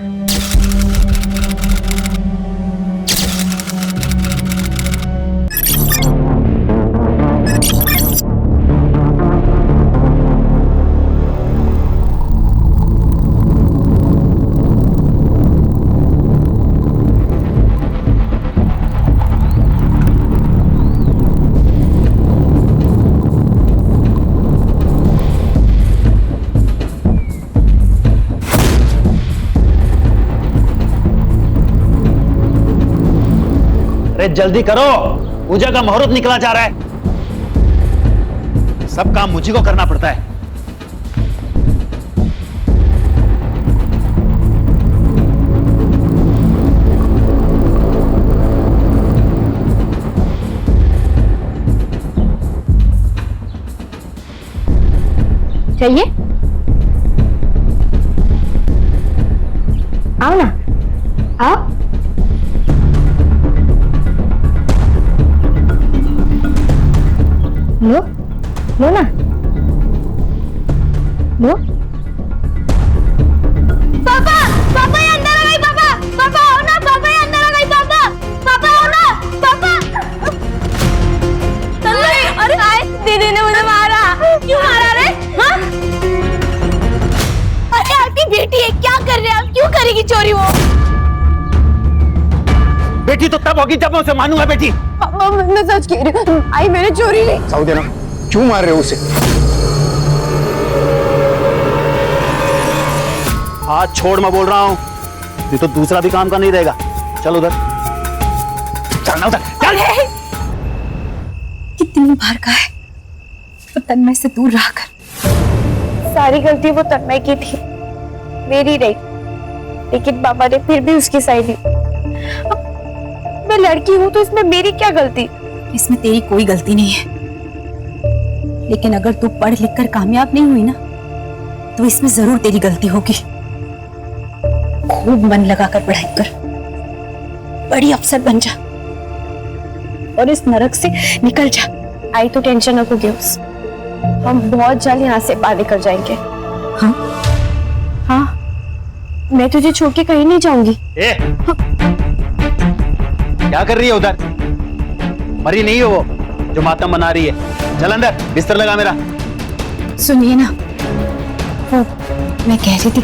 अरे जल्दी करो, पूजा का मुहूर्त निकला जा रहा है। सब काम मुझी को करना पड़ता है। चाहिए? आओ ना, आओ। लो, लो ना, लो। पापा, पापा ये अंदर आ गई, पापा, पापा आओ ना, पापा ये अंदर आ गई, पापा, पापा आओ ना, पापा। अरे दीदी ने मुझे मारा। क्यों मारा रे? हाँ? अरे आपकी बेटी है, क्या कर रहे हैं आप? क्यों करेगी चोरी वो? बेटी तो तब होगी जब मैं उसे मानूंगा। बेटी पापा मैं सच कह रही हूँ, आई मैंने चोरी नहीं। सऊदी ना, क्यों मार रहे हो उसे? हाथ छोड़, मैं बोल रहा हूँ। ये तो दूसरा भी काम का नहीं रहेगा। चल उधर, चलना उधर, चल। कितनी बार कहा है वो तन्मय से दूर रहा कर। सारी गलती वो तन्मय की थी, मेरी नहीं। लेकिन पापा ने फिर भी उसकी साइड ली। मैं लड़की हूं तो इसमें मेरी क्या गलती? इसमें तेरी कोई गलती नहीं है, लेकिन अगर तू पढ़ लिख कर कामयाब नहीं हुई ना, तो इसमें जरूर तेरी गलती होगी। खूब मन लगाकर पढ़ाई कर, बड़ी अफसर बन जा और इस नरक से निकल जा। आई तो टेंशन रखोगे, हम बहुत जल्द यहाँ से बाहर निकल जाएंगे। हाँ हाँ, मैं तुझे छोड़ के कहीं नहीं जाऊंगी। क्या कर रही है उधर? मरी नहीं हो वो जो मातम बना रही है। चल अंदर, बिस्तर लगा मेरा। सुनिए ना, वो मैं कह रही थी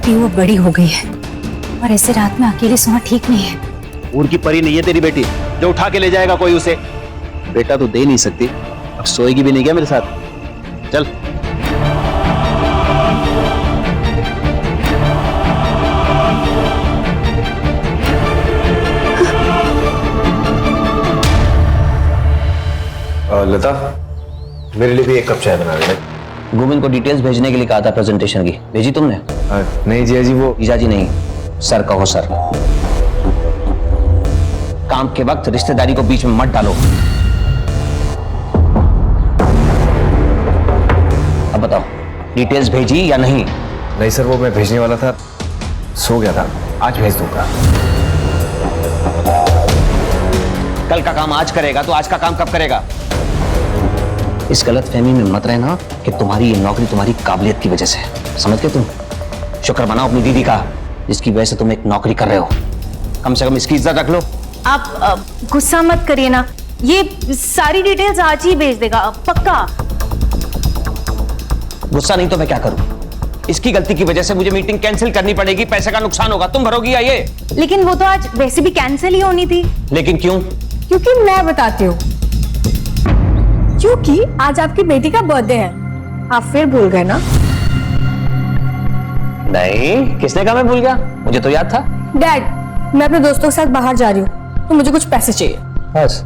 कि वो बड़ी हो गई है और ऐसे रात में अकेले सोना ठीक नहीं है। ऊर की परी नहीं है तेरी बेटी जो उठा के ले जाएगा कोई उसे। बेटा तो दे नहीं सकती, अब सोएगी भी नहीं क्या मेरे साथ? चल। लता, मेरे लिए भी एक कप चाय बना देना। गोविंद को डिटेल्स भेजने के लिए कहा था प्रेजेंटेशन की, भेजी तुमने? नहीं जिया जी, वो जीजा जी नहीं, सर कहो सर। काम के वक्त रिश्तेदारी को बीच में मत डालो। अब बताओ, डिटेल्स भेजी या नहीं? नहीं सर, वो मैं भेजने वाला था, सो गया था। आज भेज दूंगा। कल का काम आज करेगा तो आज का काम कब करेगा? इस गलत फहमी में मत रहना कि तुम्हारी ये नौकरी तुम्हारी काबिलियत की वजह से। समझ गए तुम? शुक्र मनाओ अपनी दीदी का, जिसकी वजह से तुम एक नौकरी कर रहे हो। कम से कम इसकी इज्जत रख लो। आप गुस्सा मत करिए ना, ये सारी डिटेल्स आज ही भेज देगा पक्का। गुस्सा नहीं तो मैं क्या करूं? इसकी गलती की वजह से मुझे मीटिंग कैंसिल करनी पड़ेगी, पैसे का नुकसान होगा। तुम भरोगी या ये? लेकिन वो तो आज वैसे भी कैंसिल ही होनी थी। लेकिन क्यों? क्योंकि मैं बताती हूँ। क्योंकि आज आपकी बेटी का बर्थडे है। आप फिर भूल गए ना? नहीं, किसने कहा मैं भूल गया? मुझे तो याद था। डैड, मैं अपने दोस्तों के साथ बाहर जा रही हूँ, तो मुझे कुछ पैसे चाहिए। बस?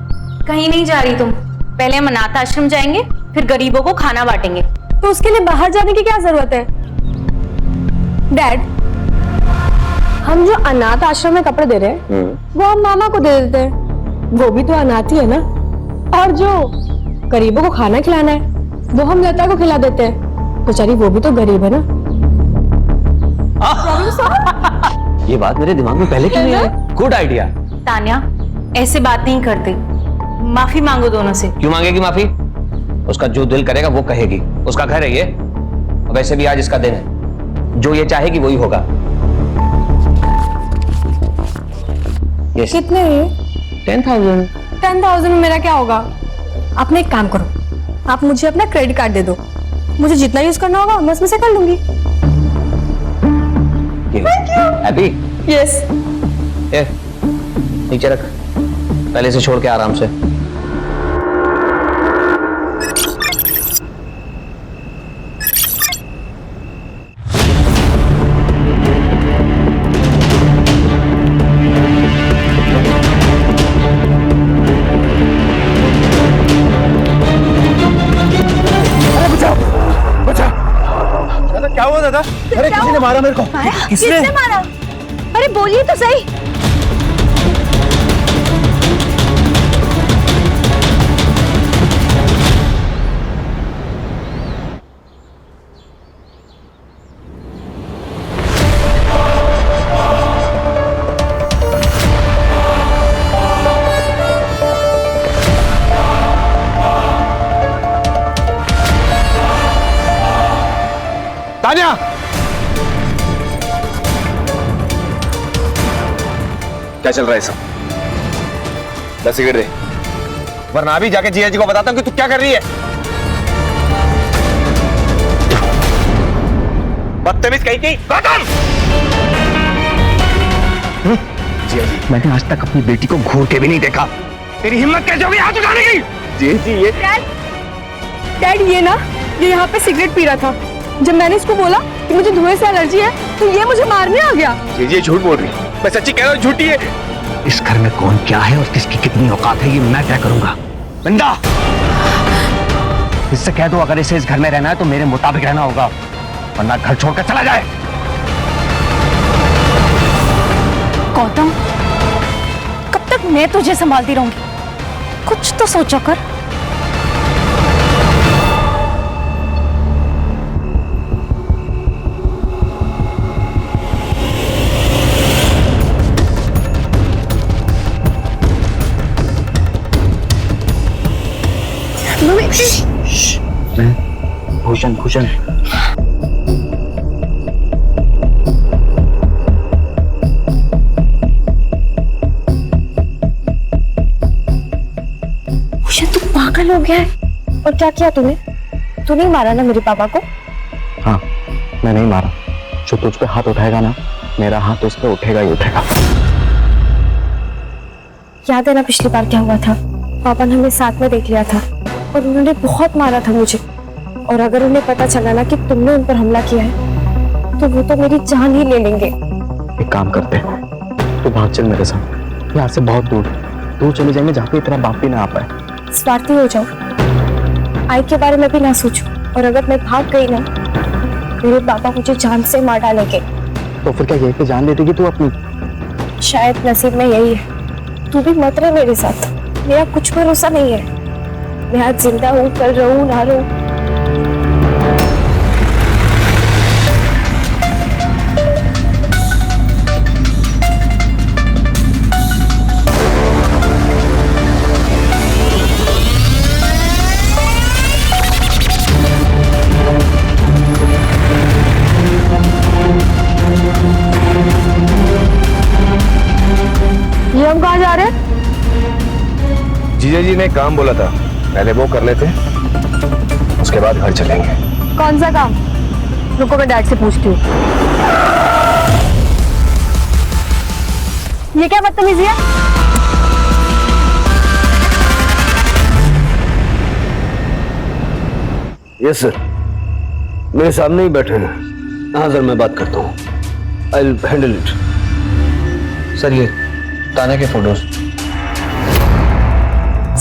कहीं नहीं जा रही तुम, पहले हम अनाथ आश्रम जाएंगे, फिर गरीबों को खाना बांटेंगे। तो उसके लिए बाहर जाने की क्या जरूरत है? डैड, हम जो अनाथ आश्रम में कपड़े दे रहे हैं वो हम मामा को दे देते हैं, वो भी तो अनाथ ही है ना। और जो गरीबों को खाना खिलाना है वो हम लता को खिला देते हैं, बेचारी वो भी तो गरीब है ना। ये बात मेरे दिमाग में पहले क्यों नहीं आई? Good idea. तान्या ऐसे बात नहीं करते, माफी मांगो दोनों से। क्यों मांगेगी माफी? उसका जो दिल करेगा वो कहेगी, उसका घर है ये। वैसे भी आज इसका दिन है, जो ये चाहेगी वही होगा। yes. कितने हुए? 10,000। 10,000 में मेरा क्या होगा? आपने एक काम करो, आप मुझे अपना क्रेडिट कार्ड दे दो, मुझे जितना यूज करना होगा मैं उसमें से कर लूंगी। हैप्पी? यस। ये नीचे रख, पहले से छोड़ के आराम से। क्या हुआ दादा? अरे किसी ने मारा मेरे को। किसने मारा? अरे बोलिए तो सही। तान्या! क्या चल रहा है सब? 10 सिगरेट दे, वरना अभी जाके जीजा जी को बताता हूँ कि तू क्या कर रही है। बदतमीज कहीं की। जीजा जी, मैंने आज तक अपनी बेटी को घूर के भी नहीं देखा। तेरी हिम्मत कैसे होगी हाथ उठाने की? जी जी ये डैड ये ना, ये यहाँ पे सिगरेट पी रहा था। जब मैंने इसको बोला कि मुझे धुएं से एलर्जी है तो ये मुझे मारने आ गया। ये झूठ बोल रही, मैं सच्ची कह रहा हूँ, झूठी है। इस घर में कौन क्या है और किसकी कितनी औकात है ये मैं तय करूंगा। बंदा, इससे कह दो अगर इसे इस घर में रहना है तो मेरे मुताबिक रहना होगा, वरना घर छोड़कर चला जाए। गौतम, कब तक मैं तुझे संभालती रहूंगी? कुछ तो सोचा कर। भूषण भूषण तू पागल हो गया है। और क्या किया तूने? तू नहीं मारा ना मेरे पापा को? हाँ, मैं नहीं मारा। जो तुझ पे हाथ उठाएगा ना, मेरा हाथ उस पे उठेगा ही उठेगा। याद है ना पिछली बार क्या हुआ था? पापा ने हमें साथ में देख लिया था और उन्होंने बहुत मारा था मुझे। और अगर उन्हें पता चला ना कि तुमने उन पर हमला किया है तो वो तो मेरी जान ही ले लेंगे। एक काम करते हैं, तू भाग चल मेरे साथ, यहाँ से बहुत दूर दूर चले जाएंगे जहाँ पे तेरा बाप भी ना आ पाए। स्वार्थी हो जाओ, आई के बारे में भी ना सोचो। और अगर मैं भाग गई ना, मेरे पापा मुझे जान से मार डालेंगे। तो फिर क्या यही पे जान दे देगी तू अपनी? शायद नसीब में यही है। तू भी मत रह मेरे साथ, मेरा कुछ भरोसा नहीं है। मैं आज जिंदा हूँ, कल रहूँ ना रहूँ। ये हम कहाँ जा रहे हैं? जीजा जी ने काम बोला था, पहले वो कर लेते, उसके बाद घर चलेंगे। कौन सा काम? रुको मैं डैड से पूछती हूँ। ये क्या बदतमीजी है? यस सर, मेरे सामने ही बैठे हैं। हाँ सर, मैं बात करता हूँ। I will handle it. Sir ये तान्या के फोटोज।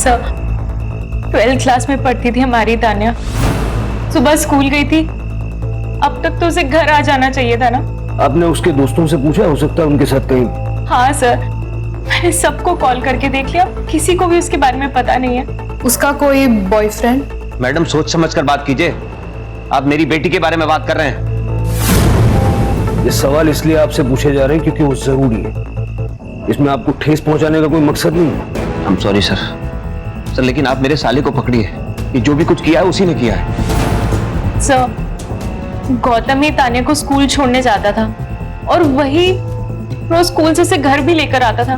सर, 12th क्लास में पढ़ती थी हमारी तान्या। सुबह स्कूल गई थी, अब तक तो उसे घर आ जाना चाहिए था ना। आपने उसके दोस्तों से पूछा? हो सकता है उनके साथ कहीं। हाँ सर, मैंने सबको कॉल करके देख लिया, किसी को भी उसके बारे में पता नहीं है। उसका कोई बॉयफ्रेंड? मैडम सोच समझ कर बात कीजिए, आप मेरी बेटी के बारे में बात कर रहे हैं। ये सवाल इसलिए आपसे पूछे जा रहे हैं क्योंकि वो जरूरी है। इसमें आपको ठेस पहुंचाने का कोई मकसद नहीं है। I am sorry sir. Sir लेकिन आप मेरे साले को पकड़िए, कि जो भी कुछ किया है उसी ने किया है। सर, गौतम ही तान्या को स्कूल छोड़ने जाता था और वही रोज स्कूल से घर भी लेकर आता था।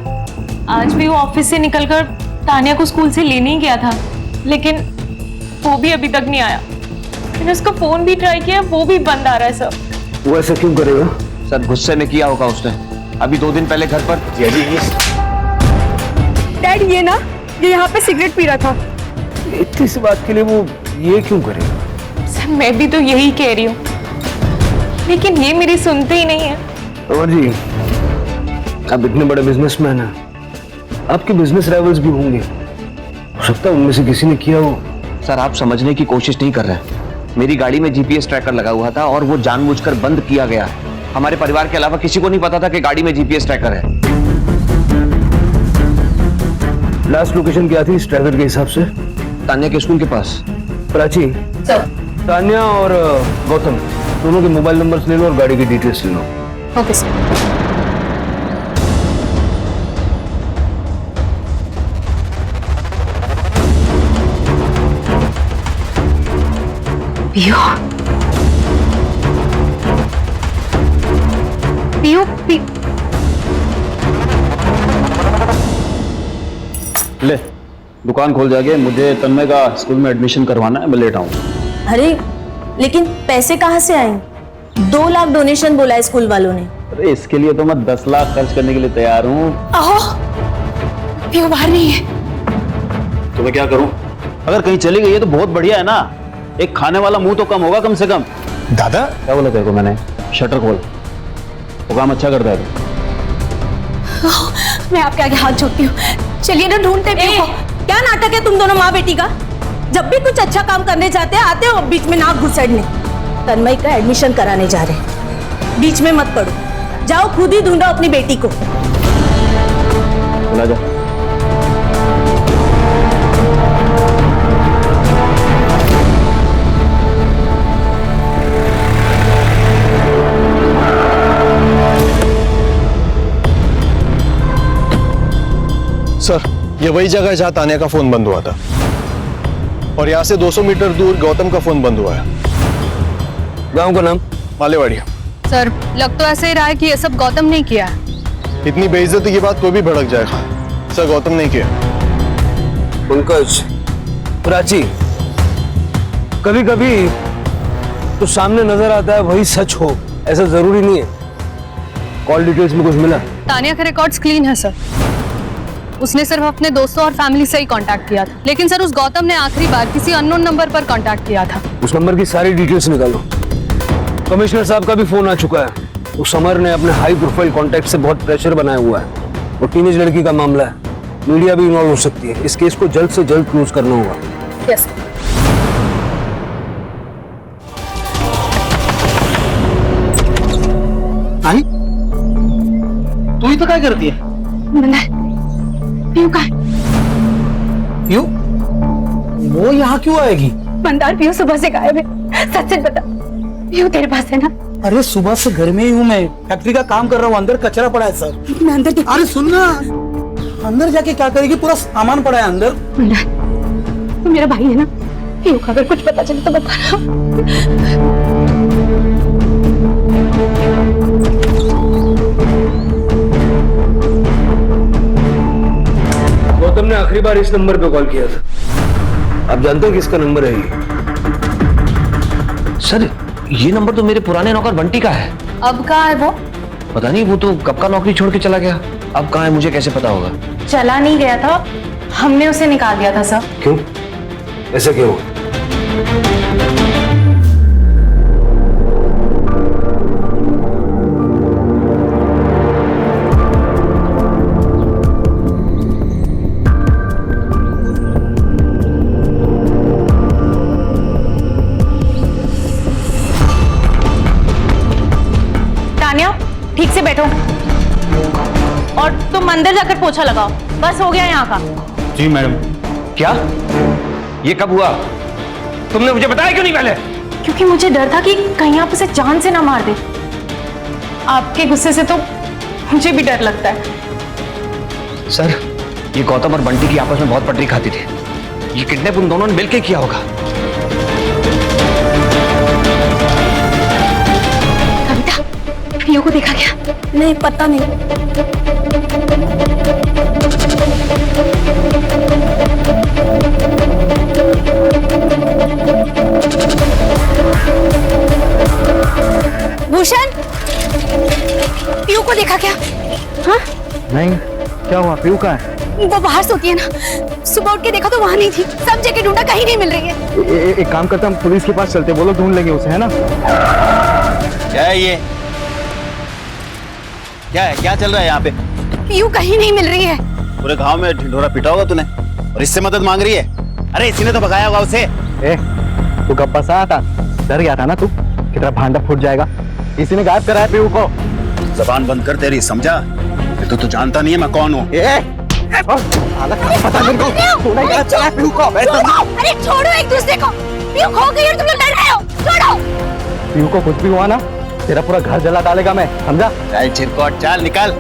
आज भी वो ऑफिस से निकलकर तान्या को स्कूल से लेने ही गया था, लेकिन वो भी अभी तक नहीं आया। मैंने उसका फोन भी ट्राई किया, वो भी बंद आ रहा है सर। वो ऐसा क्यों करेगा? सर गुस्से में किया होगा उसने। अभी 2 दिन पहले घर पर डैड ये यहाँ पे सिगरेट पी रहा था। इतनी सी बात के लिए वो ये क्यों करेगा? सर मैं भी तो यही कह रही हूँ, लेकिन ये मेरी सुनते ही नहीं है। अमर जी, आप इतने बड़े बिजनेसमैन हैं, आपके बिजनेस राइवल्स भी होंगे, हो सकता है उनमें से किसी ने किया हो। सर आप समझने की कोशिश नहीं कर रहे। मेरी गाड़ी में जीपीएस ट्रैकर लगा हुआ था और वो जानबूझकर बंद किया गया है। हमारे परिवार के अलावा किसी को नहीं पता था कि गाड़ी में जीपीएस ट्रैकर है। लास्ट लोकेशन क्या थी इस ट्रैकर के हिसाब से? तान्या के स्कूल के पास। प्राची, तान्या और गौतम दोनों के मोबाइल नंबर्स ले लो और गाड़ी की डिटेल्स ले लो। Okay sir. पियो पियो ले दुकान खोल जाके, मुझे तन्मय का स्कूल में एडमिशन करवाना है, मैं लेट आऊँ। अरे लेकिन पैसे कहाँ से आएंगे? 2 लाख डोनेशन बोला है स्कूल वालों ने। अरे इसके लिए तो मैं 10 लाख खर्च करने के लिए तैयार हूँ। पियो बाहर नहीं है। तो मैं क्या करूँ? अगर कहीं चली गई है तो बहुत बढ़िया है ना, एक खाने वाला मुंह तो कम होगा कम से कम। दादा क्या बोला तेरे को मैंने? शटर खोल, वो काम अच्छा करता है तू। मैं आपके आगे हाथ जोड़ती हूँ, चलिए ना ढूंढते पियो को। क्या नाटक है तुम दोनों माँ बेटी का? जब भी कुछ अच्छा काम करने जाते हैं आते हो बीच में नाक घुसेड़ने। तन्मय का एडमिशन कराने जा रहे हैं, बीच में मत पड़ो, जाओ खुद ही ढूंढो अपनी बेटी को। चला जा। सर ये वही जगह है जहां तान्या का फोन बंद हुआ था, और यहाँ से 200 मीटर दूर गौतम का फोन बंद हुआ है। गांव का नाम? मालेवाड़ी। सर लग तो ऐसे ही रहा है कि ये सब गौतम ने किया है। इतनी बेइज्जती की बात कोई भी भड़क जाएगा। सर गौतम नहीं किया। पंकज, प्राची, कभी कभी तो सामने नजर आता है वही सच हो, ऐसा जरूरी नहीं है। कॉल डिटेल्स में कुछ मिला? तान्या का रिकॉर्ड्स क्लीन है सर। उसने सिर्फ अपने दोस्तों और फैमिली से ही कांटेक्ट किया था, लेकिन सर उस गौतम ने आखिरी बार किसी अननोन नंबर पर कांटेक्ट किया था। उस नंबर की सारी डिटेल्स निकालो। कमिश्नर साहब का भी फोन आ चुका है। उस समर ने अपने हाई प्रोफाइल कॉन्टैक्ट से बहुत प्रेशर बनाया हुआ है। वो टीनेज लड़की का मामला है, मीडिया भी इन्वॉल्व हो सकती है। इस केस को जल्द से जल्द क्लोज करना होगा। यस। आई तू ही तो क्या करती है? पियो का है? पियो? वो यहाँ क्यों आएगी? मंदार पियो सुबह से गायब है, सच सच बता। पियो तेरे पास है ना? अरे सुबह से घर में ही हूँ मैं, फैक्ट्री का काम कर रहा हूँ, अंदर कचरा पड़ा है सर। मैं अंदर अरे सुन ना, अंदर जाके क्या करेगी? पूरा सामान पड़ा है अंदर। मंदार तू मेरा भाई है ना? पियो का अगर कुछ पता चले तो बता। गौतम ने आखिरी बार इस नंबर पे कॉल किया था। आप जानते हो किसका नंबर है ये? सर ये नंबर तो मेरे पुराने नौकर बंटी का है। अब कहाँ है वो? पता नहीं, वो तो कब का नौकरी छोड़ के चला गया। अब कहाँ है मुझे कैसे पता होगा? चला नहीं गया था, हमने उसे निकाल दिया था सर। क्यों? ऐसा क्यों? ठीक से बैठो और तुम अंदर जाकर पोछा लगाओ। बस हो गया यहाँ का। जी मैडम। क्या? ये कब हुआ? तुमने मुझे बताया क्यों नहीं पहले? क्योंकि मुझे डर था कि कहीं आप उसे जान से ना मार दे। आपके गुस्से से तो मुझे भी डर लगता है। सर, ये गौतम और बंटी की आपस में बहुत पटरी खाती थी। ये किडनैप उन दोनों ने मिलकर किया होगा। कविता, पियो को देखा क्या? नहीं, पता नहीं। भूषण, पीयू को देखा क्या? हाँ? नहीं, क्या हुआ? पीयू कहाँ है? वो बाहर सोती है ना, सुबह उठ के देखा तो वहां नहीं थी। सब जगह ढूंढा, कहीं नहीं मिल रही है। एक काम करते हम पुलिस के पास चलते, वो लोग ढूंढ लेंगे उसे, है ना? क्या है ये? क्या है? क्या चल रहा है यहाँ पे? पीयू कहीं नहीं मिल रही है। पूरे गांव में ढिंढोरा पिटा होगा तूने और इससे मदद मांग रही है? अरे इसी ने तो भगाया होगा उसे। तू गप्पा सा था, डर गया था ना तू कि तेरा भांडा फूट जाएगा, इसी ने गायब कराया पीयू को। जबान बंद कर तेरी, समझा? तो जानता नहीं है मैं कौन हूँ। पता मेरे को, तूने क्या चला पीयू को? अरे छोड़ो एक दूसरे को, पीयू खो गई और तुम लोग लड़ रहे हो। छोड़ो। पीयू को कुछ भी हुआ ना, तेरा पूरा घर जला डालेगा मैं, समझा? चल चिरकोट, चल निकल।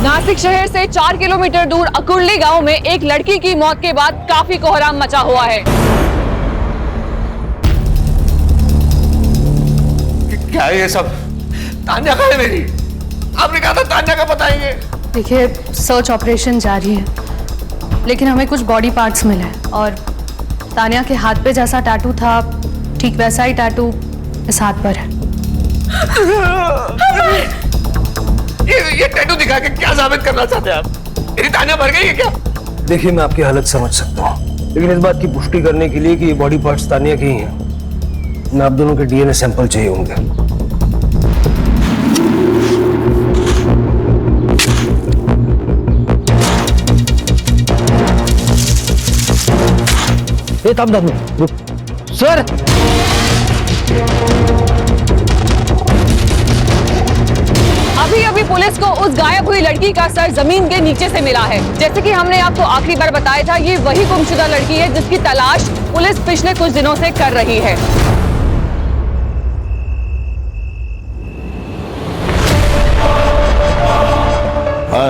नासिक शहर से 4 किलोमीटर दूर अकुर्ली गांव में एक लड़की की मौत के बाद काफी कोहराम मचा हुआ है। क्या है ये सब? तान्या कहाँ है मेरी? आपने कहा था तान्या का बताएंगे। देखिए, सर्च ऑपरेशन जारी है, लेकिन हमें कुछ बॉडी पार्ट्स मिले हैं और तान्या के हाथ पे जैसा टैटू था, ठीक वैसा ही टैटू इस हाथ पर है। ये टैटू दिखा के क्या साबित करना चाहते हैं आप? मेरी तान्या मर गई है क्या? देखिए, मैं आपकी हालत समझ सकता हूँ, लेकिन इस बात की पुष्टि करने के लिए कि ये बॉडी पार्ट्स तान्या के ही हैं, मैं आप दोनों के डीएनए सैंपल चाहिए होंगे। सर, अभी अभी पुलिस को उस गायब हुई लड़की का सर जमीन के नीचे से मिला है। जैसे कि हमने आपको आखिरी बार बताया था, ये वही गुमशुदा लड़की है जिसकी तलाश पुलिस पिछले कुछ दिनों से कर रही है।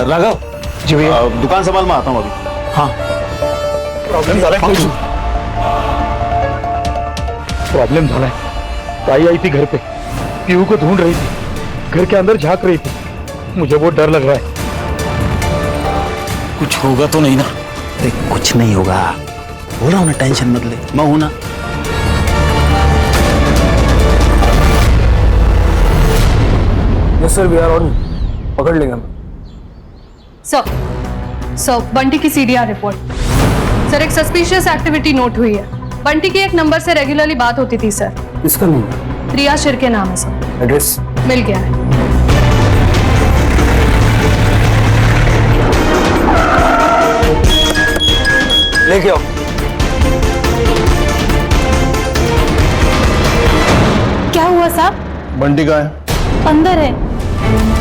राघव जी भैया, दुकान संभाल मैं आता हूँ अभी। हाँ, प्रॉब्लम झाला है। ताई आई थी घर पे, पीयू को ढूंढ रही थी, घर के अंदर झांक रही थी। मुझे बहुत डर लग रहा है। कुछ होगा तो नहीं ना? अरे कुछ नहीं होगा, बोल रहा हूँ ना, टेंशन मत ले, मैं हूं ना। Yes sir, we are on, पकड़ लेंगे हम। सर, बंटी की सीडीआर रिपोर्ट। सर, एक सस्पिशियस एक्टिविटी नोट हुई है। बंटी की एक नंबर से रेगुलरली बात होती थी सर। किसका नंबर? प्रिया शिर के नाम है सर। एड्रेस मिल गया है। लेके आओ। क्या हुआ साहब? बंटी कहाँ है? अंदर है,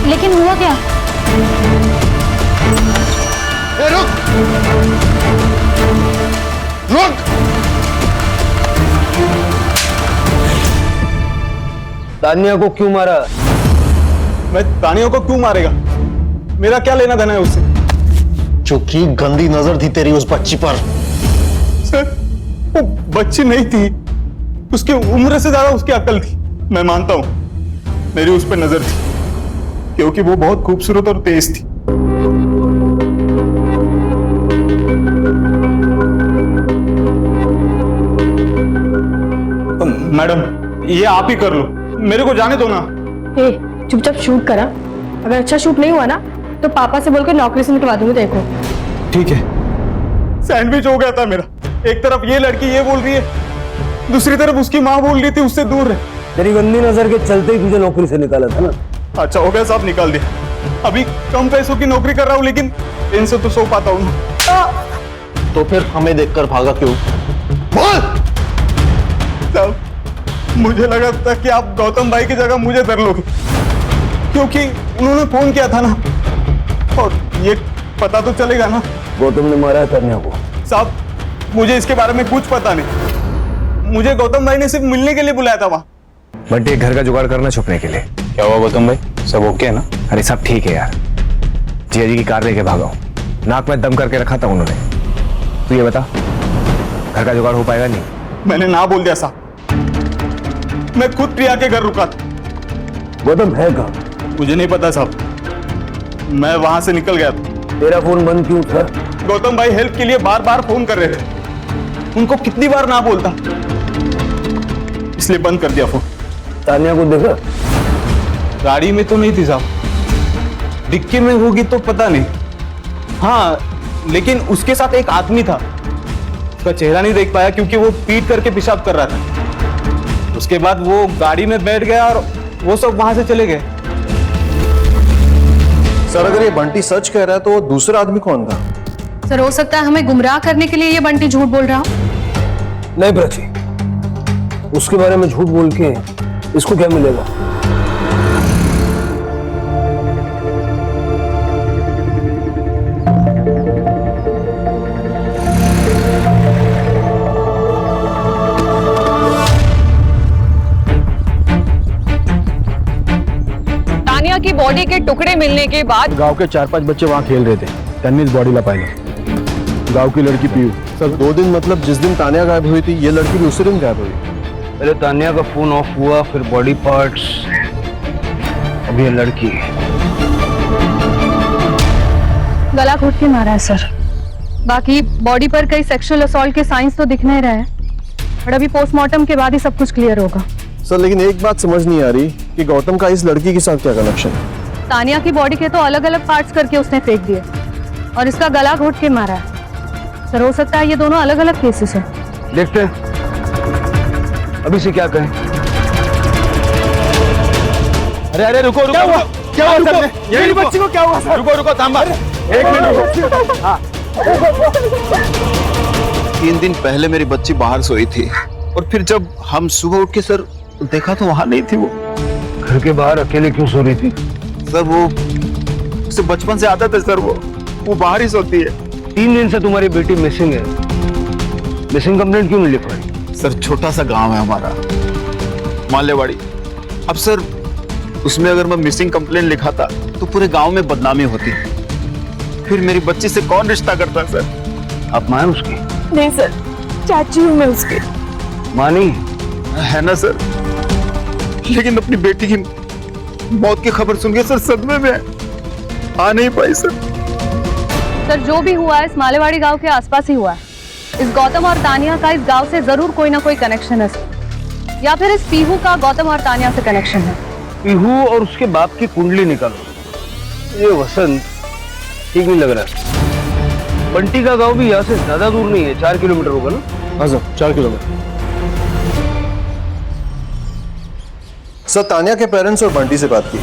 लेकिन हुआ क्या? रुक रुक। तान्या को क्यों मारा? मैं तानिया को क्यों मारेगा? मेरा क्या लेना देना है उससे? क्योंकि गंदी नजर थी तेरी उस बच्ची पर। सर, वो बच्ची नहीं थी, उसकी उम्र से ज्यादा उसकी अकल थी। मैं मानता हूं मेरी उस पर नजर थी, क्योंकि वो बहुत खूबसूरत और तेज थी। मैडम, ये आप ही कर लो, मेरे को जाने दो ना। चुपचाप शूट करा। अगर अच्छा शूट नहीं हुआ ना तो पापा से बोलकर नौकरी से निकलवा दूंगी। देखो ठीक है। सैंडविच हो गया था मेरा। एक तरफ ये लड़की ये बोल रही है, दूसरी तरफ उसकी माँ बोल रही थी उससे दूर रहे। तेरी गंदी नजर के चलते ही तुझे नौकरी से निकाला था ना। अच्छा हो गया साहब, निकाल दिया। अभी कम पैसों की नौकरी कर रहा हूँ, लेकिन इनसे तो सो पाता हूँ। तो फिर हमें देखकर भागा क्यों? बोल। साहब, मुझे लगा था कि आप गौतम भाई की जगह मुझे धर लोगे, क्योंकि उन्होंने फोन किया था ना, और ये पता तो चलेगा ना। गौतम ने मारा है तान्या को। साहब, मुझे इसके बारे में कुछ पता नहीं। मुझे गौतम भाई ने सिर्फ मिलने के लिए बुलाया था वहाँ। बंटी घर का जुगाड़ करना छुपने के लिए। क्या हुआ गौतम भाई, सब ओके है ना? अरे सब ठीक है यार, जिया जी की कार लेके भागा हूँ, नाक में दम करके रखा था उन्होंने। तू ये बता, घर का जुगाड़ हो पाएगा? नहीं, मैंने ना बोल दिया साहब, मैं खुद प्रिया के घर रुका था। गौतम है कहाँ? मुझे नहीं पता साहब, मैं वहां से निकल गया था। तेरा फोन बंद क्यों था? गौतम भाई हेल्प के लिए बार बार फोन कर रहे थे, उनको कितनी बार ना बोलता, इसलिए बंद कर दिया फोन। तान्या को देखा? गाड़ी में तो नहीं थी साहब, डिक्की में होगी तो पता नहीं। हाँ, लेकिन उसके साथ एक आदमी था, उसका चेहरा नहीं देख पाया क्योंकि वो पीट करके पेशाब कर रहा था। उसके बाद वो गाड़ी में बैठ गया और वो सब वहां से चले गए। सर, अगर ये बंटी सच कह रहा है तो वो दूसरा आदमी कौन था? सर, हो सकता है हमें गुमराह करने के लिए ये बंटी झूठ बोल रहा हो। नहीं प्राची, उसके बारे में झूठ बोल के इसको क्या मिलेगा? तानिया की बॉडी के टुकड़े मिलने के बाद गांव के 4-5 बच्चे वहां खेल रहे थे, टेनिस बॉडी ला पाएगा। गांव की लड़की पीयू। सर, 2 दिन मतलब जिस दिन तान्या गायब हुई थी, ये लड़की भी उसी दिन गायब हुई। पहले तान्या का फोन ऑफ हुआ, फिर बॉडी पार्ट्स, अब ये लड़की। गला घोट के मारा है सर। बाकी बॉडी पर कई सेक्सुअल असॉल्ट के साइंस तो दिख नहीं रहे हैं, पर अभी पोस्टमार्टम के बाद ही सब कुछ क्लियर होगा। सर, लेकिन एक बात समझ नहीं आ रही कि गौतम का इस लड़की के साथ क्या कनेक्शन है? तानिया की बॉडी के तो अलग अलग पार्ट्स करके उसने फेंक दिए और इसका गला घोट के मारा है। सर, हो सकता है ये दोनों अलग अलग केसेस हैं। देखते हैं अभी से क्या कहें। अरे अरे रुको रुको, क्या हुआ सर? मेरी बच्ची को क्या हुआ सर? रुको रुको, थांबा, 1 मिनट। हाँ, 3 दिन पहले मेरी बच्ची बाहर सोई थी और फिर जब हम सुबह उठ के सर देखा तो वहां नहीं थी वो। घर के बाहर अकेले क्यों सो रही थी? सर, वो उसे बचपन से आदत है सर, वो बाहर ही सोती है। 3 दिन से तुम्हारी बेटी मिसिंग है, मिसिंग कंप्लेंट क्यों नहीं लिखवाई? सर, छोटा सा गांव है हमारा, मालेवाड़ी। अब सर, उसमें अगर मैं मिसिंग कंप्लेंट लिखाता तो पूरे गांव में बदनामी होती, फिर मेरी बच्ची से कौन रिश्ता करता सर? आप मां उसकी? नहीं सर, चाची हूँ मैं उसकी। मानी है ना सर, लेकिन अपनी बेटी की मौत की खबर सुन के सर सदमे में आ नहीं पाई सर। सर, जो भी हुआ है इस मालेवाड़ी गांव के आसपास ही हुआ है। इस गौतम और तानिया का इस गांव से जरूर कोई ना कोई कनेक्शन है सर, या फिर इस पीहू का गौतम और तानिया से कनेक्शन है। पीहू और उसके बाप की कुंडली निकालो। ये वसंत ठीक नहीं लग रहा। बंटी का गांव भी यहाँ से ज्यादा दूर नहीं है, 4 किलोमीटर होगा ना? हाँ सर, 4 किलोमीटर। सर, तान्या के पेरेंट्स और बंटी से बात की,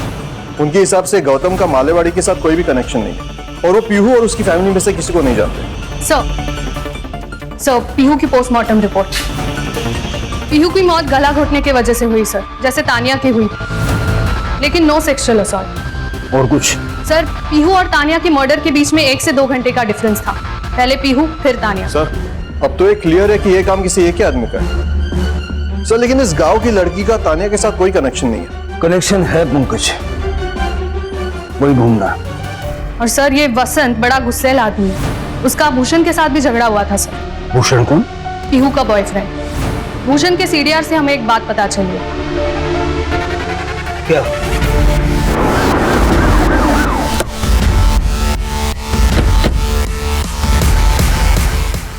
उनके हिसाब से गौतम का मालेवाड़ी के साथ कोई भी कनेक्शन नहीं है और वो पीहू और उसकी फैमिली में से किसी को नहीं जानते। सर, पीहू की पोस्टमार्टम रिपोर्ट। पीहू की मौत गला घोटने की वजह से हुई सर, जैसे तानिया की हुई, लेकिन नो सेक्सुअल असॉल्ट। और कुछ? सर, पीहू और तानिया की मर्डर के बीच में 1 से 2 घंटे का डिफरेंस था। पहले पीहू फिर तानिया। सर, अब तो ये क्लियर है कि ये काम किसी एक ही आदमी का है। सर, लेकिन इस गांव की लड़की का तानिया के साथ कोई कनेक्शन नहीं है। कनेक्शन है पंकज, वही ढूंढना। और सर, ये वसंत बड़ा गुस्सैल आदमी है, उसका भूषण के साथ भी झगड़ा हुआ था सर। भूषण कौन? पीहू का बॉयफ्रेंड। भूषण के सीडीआर से हमें एक बात पता चली है। क्या?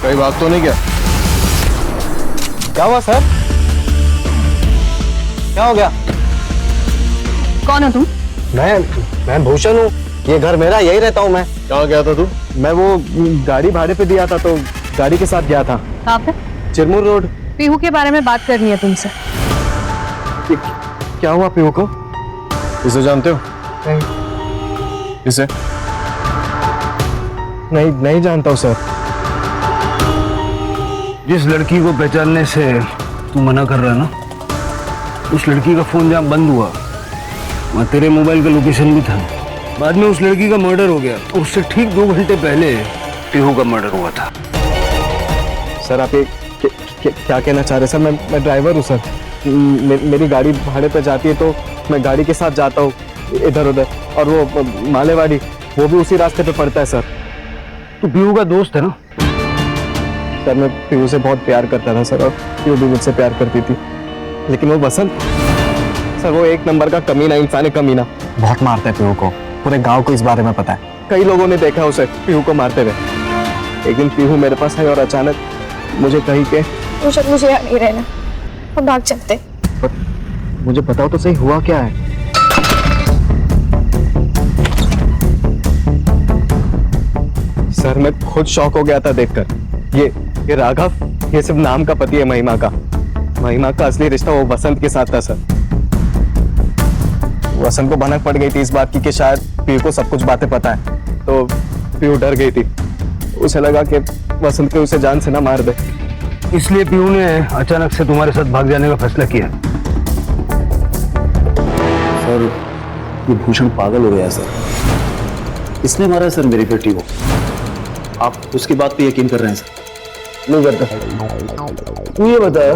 कोई बात तो नहीं? क्या हुआ सर? क्या हो गया? कौन हो तुम? मैं भूषण हूँ, ये घर मेरा, यही रहता हूँ मैं। कहाँ गया था तू? मैं वो गाड़ी भाड़े पे दिया था तो गाड़ी के साथ गया था। कहाँ पे? चिरमुर रोड। पीहू के बारे में बात करनी है तुमसे। क्या हुआ पीहू को? इसे जानते हो? नहीं। इसे? नहीं जानता हूँ सर। जिस लड़की को पहचानने से तू मना कर रहा है ना, उस लड़की का फोन जहाँ बंद हुआ वहाँ तेरे मोबाइल का लोकेशन भी था। बाद में उस लड़की का मर्डर हो गया, उससे ठीक 2 घंटे पहले पीहू का मर्डर हुआ था। सर आप ये क्या कहना चाह रहे हैं? सर मैं ड्राइवर हूँ सर। मेरी गाड़ी भाड़े पे जाती है तो मैं गाड़ी के साथ जाता हूँ इधर उधर, और वो मालेवाड़ी वो भी उसी रास्ते पे पड़ता है सर। तू पीहू का दोस्त है ना? सर मैं पीहू से बहुत प्यार करता था सर, और पीहू भी मुझसे प्यार करती थी, लेकिन वो बसंत सर वो एक नंबर का कमीना इंसान है, कमीना। बहुत मारता है पीहू को, पूरे गांव को इस बारे में पता है। कई लोगों ने देखा उसे पीहू को मारते हुए। एक दिन पीहू मेरे पास आई और अचानक मुझे कही के मुझे यहाँ नहीं रहना, हम भाग चलते। मुझे बताओ तो सही हुआ क्या है? सर मैं खुद शॉक हो गया था देखकर। ये राघव ये सिर्फ नाम का पति है महिमा का। महिमा का असली रिश्ता वो वसंत के साथ था सर। वसंत को भनक पड़ गई थी इस बात की कि शायद पीहू को सब कुछ बातें पता है, तो पीहू डर गई थी। उसे लगा कि वसंत को उसे जान से ना मार दे, इसलिए पीहू ने अचानक से तुम्हारे साथ भाग जाने का फैसला किया। सर ये भूषण पागल हो गया है सर, इसने मारा है सर मेरी बेटी को। आप उसकी बात पे यकीन कर रहे हैं सर? नहीं करता। तू ये बता,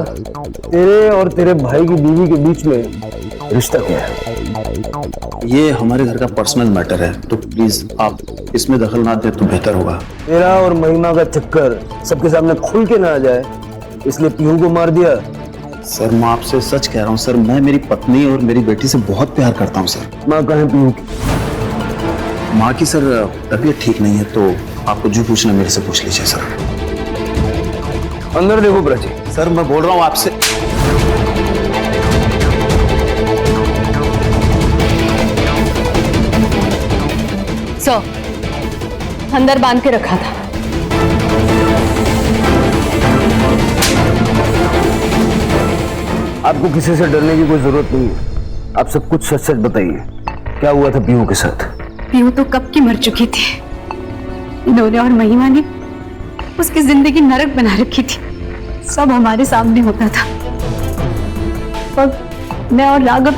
तेरे और तेरे भाई की बीवी के बीच में रिश्ता क्या है? ये हमारे घर का पर्सनल मैटर है, तो प्लीज आप इसमें दखल ना दें तो बेहतर होगा। तेरा और महिमा का चक्कर सबके सामने खुल के ना आ जाए, इसलिए पीहू को मार दिया। सर मैं आपसे सच कह रहा हूँ सर, मैं मेरी पत्नी और मेरी बेटी से बहुत प्यार करता हूँ सर। माँ कहाँ पीहू की? माँ की सर तबीयत ठीक नहीं है, तो आपको जो पूछना मेरे से पूछ लीजिए सर। अंदर देखो ब्रजी। सर मैं बोल रहा हूँ आपसे। अंदर बांध के रखा था। आपको किसी से डरने की कोई जरूरत नहीं है। आप सब कुछ सच सच बताइए, क्या हुआ था पीहू के साथ? पीहू तो कब की मर चुकी थी। इन्होंने और महिमा ने उसकी जिंदगी नरक बना रखी थी। सब हमारे सामने होता था और मैं और राघव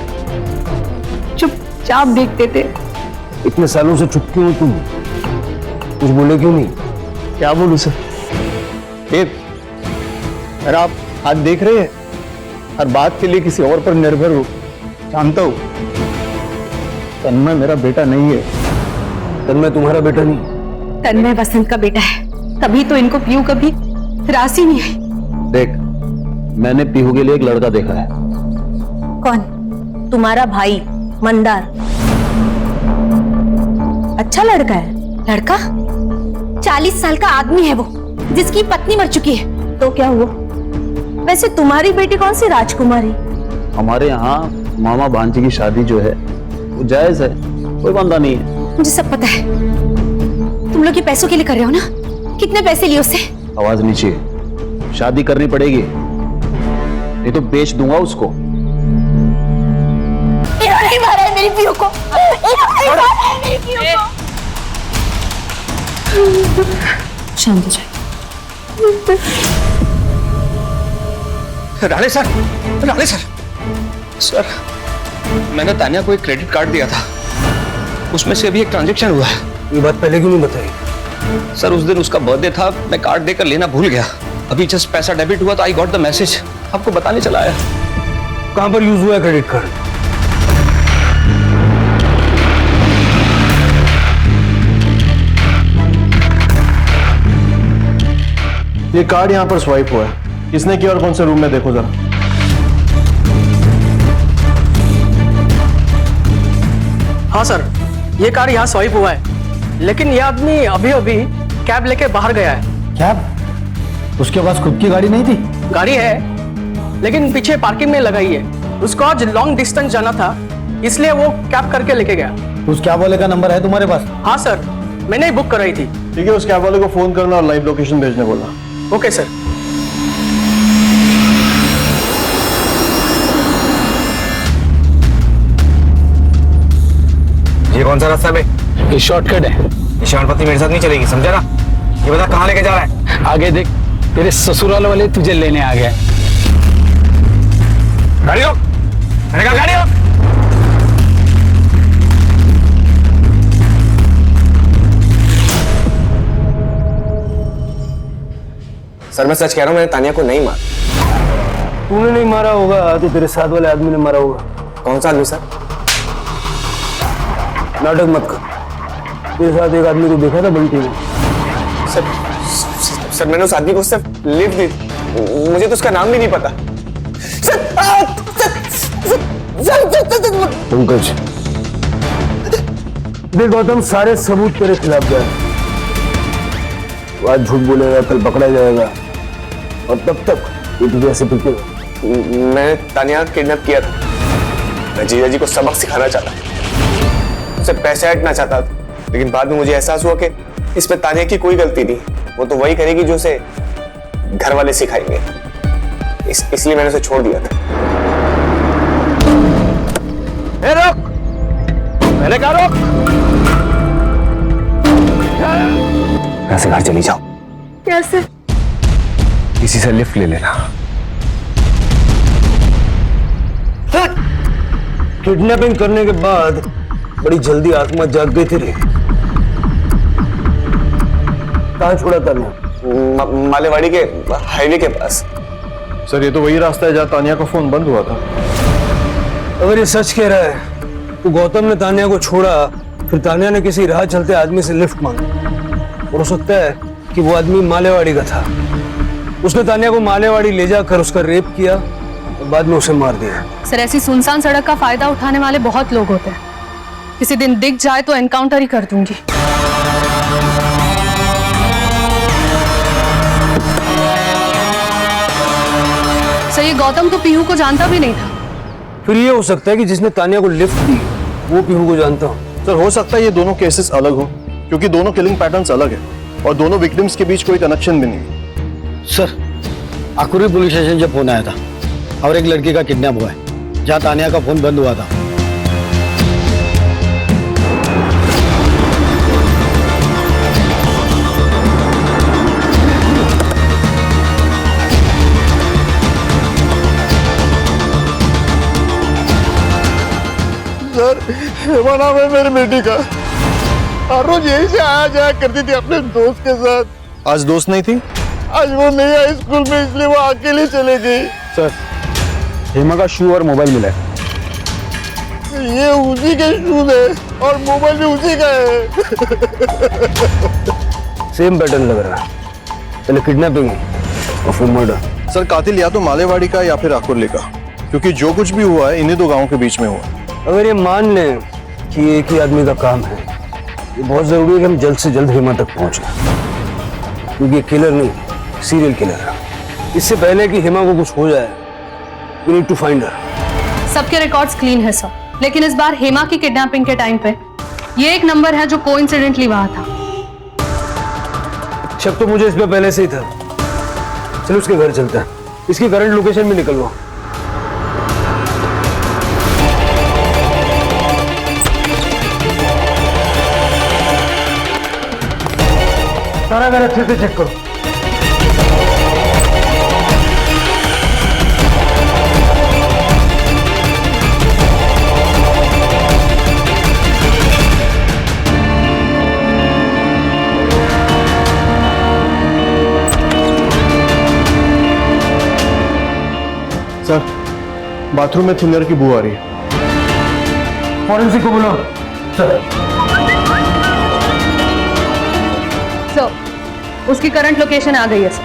चुपचाप देखते थे। इतने सालों से चुप क्यों तुम? कुछ बोले क्यों नहीं? क्या बोलूं सर? अगर आप आज देख रहे हैं, हर बात के लिए किसी और पर निर्भर हो। जानता हूं तन्मय मेरा बेटा नहीं है। तन्मय तुम्हारा बेटा नहीं? तन्मय वसंत का बेटा है, तभी तो इनको पीहू कभी रास ही नहीं आई। देख, मैंने पीहू के लिए एक लड़का देखा है। कौन? तुम्हारा भाई मंदार? अच्छा लड़का है। लड़का? 40 साल का आदमी है वो, जिसकी पत्नी मर चुकी है। तो क्या हुआ? वैसे तुम्हारी बेटी कौन सी राजकुमारी? हमारे यहाँ मामा भांजी की शादी जो है वो जायज है, कोई बंदा नहीं है। मुझे सब पता है। तुम लोग ये पैसों के लिए कर रहे हो ना? कितने पैसे लिए उससे? आवाज नीचे। शादी करनी पड़ेगी, नहीं तो बेच दूंगा उसको। इन्होंने मारा है मेरी पीहू को। इन्होंने मारा है मेरी पीहू को। शांत हो जाए। Rane sir, Rane sir, sir मैंने तानिया को एक क्रेडिट कार्ड दिया था, उसमें से अभी एक ट्रांजैक्शन हुआ है। ये बात पहले क्यों नहीं बताई? सर उस दिन उसका बर्थडे था, मैं कार्ड देकर लेना भूल गया। अभी जस्ट पैसा डेबिट हुआ तो आई गॉट द मैसेज, आपको बताने चला आया। कहां पर यूज हुआ है क्रेडिट कार्ड? ये कार्ड यहाँ पर स्वाइप हुआ है। किसने किया और कौन से रूम में, देखो जरा। हाँ सर, ये कार्ड यहाँ स्वाइप हुआ है, लेकिन ये आदमी अभी अभी कैब लेके बाहर गया है। कैब? उसके पास खुद की गाड़ी नहीं थी? गाड़ी है, लेकिन पीछे पार्किंग में लगाई है। उसको आज लॉन्ग डिस्टेंस जाना था, इसलिए वो कैब करके लेके गया। उस कैब वाले का नंबर है तुम्हारे पास? हाँ सर, मैंने ही बुक कराई थी। ठीक है, उस कैब वाले को फोन करना और लाइव लोकेशन भेजने बोला। Okay sir. ये कौन सा रास्ता है? ये शॉर्टकट है। ये श्यामपति मेरे साथ नहीं चलेगी, समझा ना? ये बता कहाँ लेके जा रहा है? आगे देख, तेरे ससुराल वाले तुझे लेने आ गए। गाड़ी रोक, मैंने कहा गाड़ी रोक। सर मैं सच कह रहा हूँ, मैंने तानिया को नहीं मारा। तूने नहीं मारा होगा तो तेरे साथ वाले आदमी ने मारा होगा। कौन सा आदमी सर? नाटक मत कर। तेरे साथ एक आदमी को देखा था बंटी में। सर मैंने उस आदमी को सिर्फ लिफ्ट दी, मुझे तो उसका नाम भी नहीं पता। पंकज, देख गौतम, सारे सबूत तेरे खिलाफ गए। आज झूठ बोलेगा, कल पकड़ा जाएगा, और तब तक ये तुझे ऐसे पिटेगा। मैंने तानिया किडनैप किया था। मैं जीजा जी को सबक सिखाना चाहता, उसे पैसे हटना चाहता था, लेकिन बाद में मुझे एहसास हुआ कि इसमें तानिया की कोई गलती नहीं, वो तो वही करेगी जो उसे घर वाले सिखाएंगे। इसलिए मैंने उसे छोड़ दिया था। रोक! मैंने कहा रोक! यहाँ से घर चली जाओ। कैसे? किसी से लिफ्ट ले लेना। किडनैपिंग करने के बाद बड़ी जल्दी आत्मा जाग गई तेरी। कहाँ छोड़ा तानिया? मालेवाड़ी के हाईवे के पास। सर ये तो वही रास्ता है जहाँ तानिया का फोन बंद हुआ था। अगर ये सच कह रहा है तो गौतम ने तानिया को छोड़ा, फिर तानिया ने किसी राह चलते आदमी से लिफ्ट मांगी, और हो सकता है कि वो आदमी मालेवाड़ी का था। उसने तानिया को मालेवाड़ी ले जाकर उसका रेप किया और बाद में उसे मार दिया। सर ऐसी सुनसान सड़क का फायदा उठाने वाले बहुत लोग होते हैं। किसी दिन दिख जाए तो एनकाउंटर ही कर दूंगी। सर ये गौतम तो पीहू को जानता भी नहीं था। फिर ये हो सकता है कि जिसने तानिया को लिफ्ट दी वो पीहू को जानता हो। सर हो सकता है ये दोनों केसेस अलग हो, क्योंकि दोनों किलिंग पैटर्न्स अलग है और दोनों विक्टिम्स के बीच कोई कनेक्शन भी नहीं। सर आकुरी पुलिस स्टेशन जब फोन आया था और एक लड़की का किडनैप हुआ है जहाँ तानिया का फोन बंद हुआ था। सर हेमा नाम है मेरी बेटी का, हर रोज यही से आया जाया करती थी अपने दोस्त के साथ। आज दोस्त नहीं थी? आज वो नहीं आई स्कूल में, इसलिए वो अकेली चले गई। सर हेमा का शू और मोबाइल मिला है। ये उसी के शूज है और मोबाइल भी उसी का है। सेम पैटर्न लग रहा है, पहले किडनैपिंग और फिर मर्डर। सर कातिल या तो मालेवाड़ी का या फिर आकुर्ली का, क्योंकि जो कुछ भी हुआ है इन्हीं दो गांवों के बीच में हुआ। अगर ये मान लें कि एक ही आदमी का काम है, ये बहुत जरूरी है कि हम जल्द से जल्द हेमा तक पहुंचे, क्योंकि किलर नहीं सीरियल किलर है। इससे पहले कि हेमा को कुछ हो जाए, we need to find her. सबके रिकॉर्ड्स क्लीन है सर, लेकिन इस बार हेमा की किडनैपिंग के टाइम पे ये एक नंबर है जो कोइंसिडेंटली वहां था। शक तो मुझे इस पे पहले से ही था। चलो उसके घर चलते हैं, इसकी करंट लोकेशन भी निकलवाओ। सारा घर अच्छे से चेक करो। सर बाथरूम में थिनर की बू आ रही है। फॉरेंसिक को बुलाओ। सर उसकी करंट लोकेशन आ गई है सर।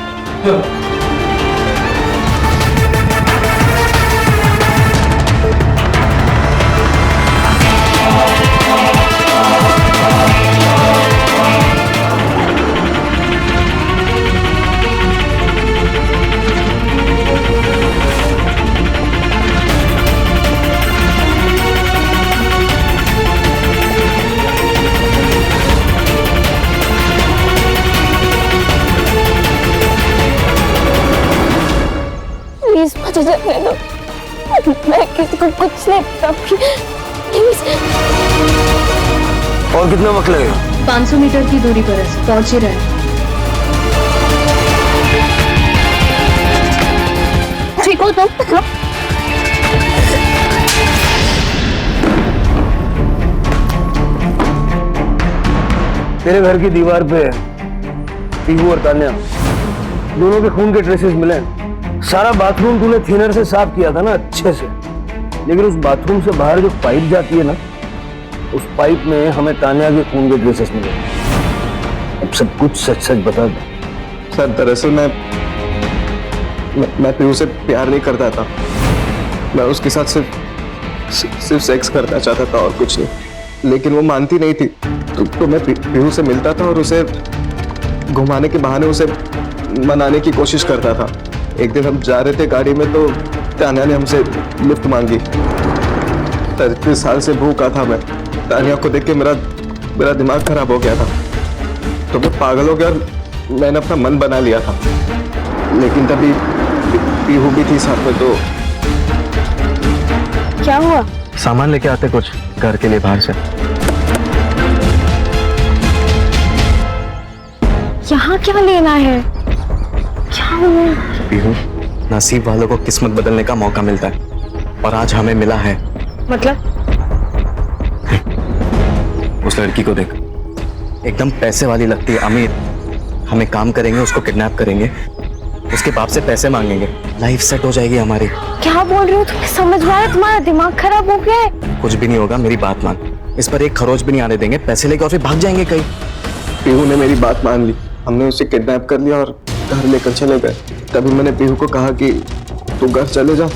मुझे जाने दो, मैं किसी को कुछ नहीं पता। प्लीज। और कितना वक्त लगेगा? 500 मीटर की दूरी पर है, पहुंच ही रहे। ठीक हो तुम? तेरे घर की दीवार पे पीहू और तान्या दोनों के खून के ट्रेसेस मिले। सारा बाथरूम तूने थिनर से साफ किया था ना अच्छे से, लेकिन उस बाथरूम से बाहर जो पाइप जाती है ना, उस पाइप में हमें तान्या के खून के ट्रेसेस मिले। अब सब कुछ सच सच बता दो। सर दरअसल मैं पीहू से प्यार नहीं करता था। मैं उसके साथ सिर्फ सेक्स करना चाहता था और कुछ नहीं, लेकिन वो मानती नहीं थी। तो मैं पीहू से मिलता था और उसे घुमाने के बहाने उसे मनाने की कोशिश करता था। एक दिन हम जा रहे थे गाड़ी में तो तान्या ने हमसे लिफ्ट मांगी। 33 साल से भूखा था मैं। तान्या को देख के मेरा दिमाग खराब हो गया था, तो मैं पागल हो गया और मैंने अपना मन बना लिया था। लेकिन तभी पीहू भी थी साथ में। तो क्या हुआ? सामान लेके आते कुछ घर के लिए बाहर से। यहाँ क्या लेना है? क्या हुआ? पीहू, नसीब वालों को किस्मत बदलने का मौका मिलता है और आज हमें मिला है। मतलब? उस लड़की को देख, एकदम पैसे वाली लगती है, अमीर। हमें काम करेंगे, उसको किडनैप करेंगे, उसके बाप से पैसे मांगेंगे, लाइफ सेट हो जाएगी हमारी। क्या बोल रहे हो? तुम्हें समझ में आया? तुम्हारा दिमाग खराब हो गया है? कुछ भी नहीं होगा, मेरी बात मान। इस पर एक खरोच भी नहीं आने देंगे, पैसे लेके और फिर भाग जाएंगे कहीं। पीहू ने मेरी बात मान ली। हमने उसे किडनैप कर लिया और घर लेकर चले गए। तभी मैंने पीहू को कहा कि तू घर चले जा,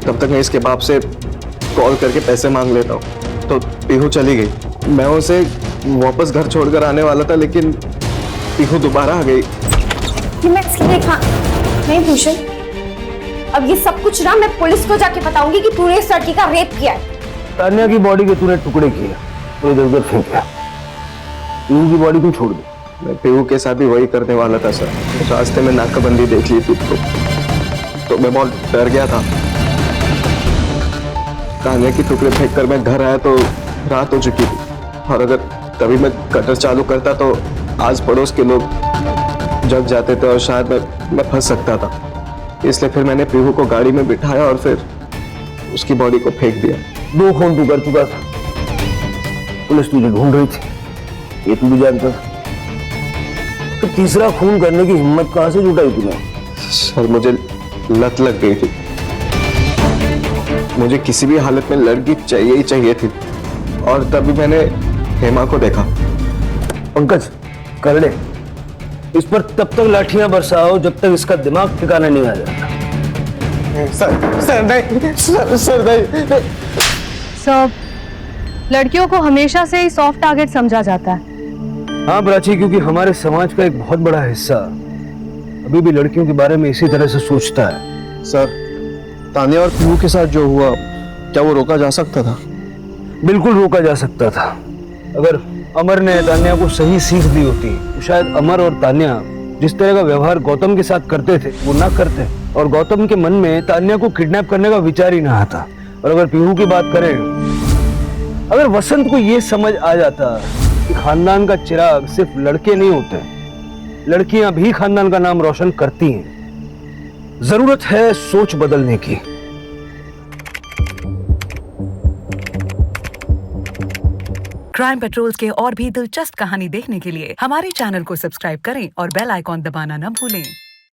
तब तक मैं इसके बाप से कॉल करके पैसे मांग लेता हूँ। तो पीहू चली गई। मैं उसे वापस घर छोड़कर आने वाला था, लेकिन पीहू दोबारा आ गई। कि मैं इसकी देखा नहीं भूषण, अब ये सब कुछ ना मैं पुलिस को जाके बताऊंगी कि तूने इस लड़की का रेप किया है। तान्या की बॉडी के तूने टुकड़े किए तो इधर उधर फेंका, पीहू की बॉडी क्यों छोड़ दी? मैं पीहू के साथ भी वही करने वाला था सर। रास्ते में नाकाबंदी देख ली थी तो मैं बहुत डर गया था। तान्या की टुकड़े फेंककर मैं घर आया तो रात हो चुकी थी, और अगर तभी मैं कटर चालू करता तो आस पड़ोस के लोग जग जाते थे और शायद मैं फंस सकता था। इसलिए फिर मैंने पीहू को गाड़ी में बिठाया और फिर उसकी बॉडी को फेंक दिया। 2 खून तू कर चुका था, पुलिस तुझे ढूंढ रही थी, ये तू भी जानता था। तो तीसरा खून करने की हिम्मत कहां से जुटाई तूने? सर मुझे लत लग गई थी। मुझे किसी भी हालत में लड़की चाहिए ही चाहिए थी, और तभी मैंने हेमा को देखा। पंकज, करड़े, इस पर तब तक लाठियां बरसाओ जब तक इसका दिमाग ठिकाना नहीं आ जाता। सर नहीं। सब लड़कियों को हमेशा से ही सॉफ्ट टारगेट समझा जाता है। हाँ प्राची, क्योंकि हमारे समाज का एक बहुत बड़ा हिस्सा अभी भी लड़कियों के बारे में इसी तरह से सोचता है। सर, तान्या और पीहू के साथ जो हुआ, क्या वो रोका जा सकता था? बिल्कुल रोका जा सकता था। अगर अमर ने तान्या को सही सीख दी होती तो शायद अमर और तान्या जिस तरह का व्यवहार गौतम के साथ करते थे वो ना करते, और गौतम के मन में तान्या को किडनैप करने का विचार ही ना आता। और अगर पीहू की बात करें, अगर वसंत को ये समझ आ जाता कि खानदान का चिराग सिर्फ लड़के नहीं होते, लड़कियां भी खानदान का नाम रोशन करती हैं। जरूरत है सोच बदलने की। क्राइम पेट्रोल्स के और भी दिलचस्प कहानी देखने के लिए हमारे चैनल को सब्सक्राइब करें और बेल आइकॉन दबाना न भूलें।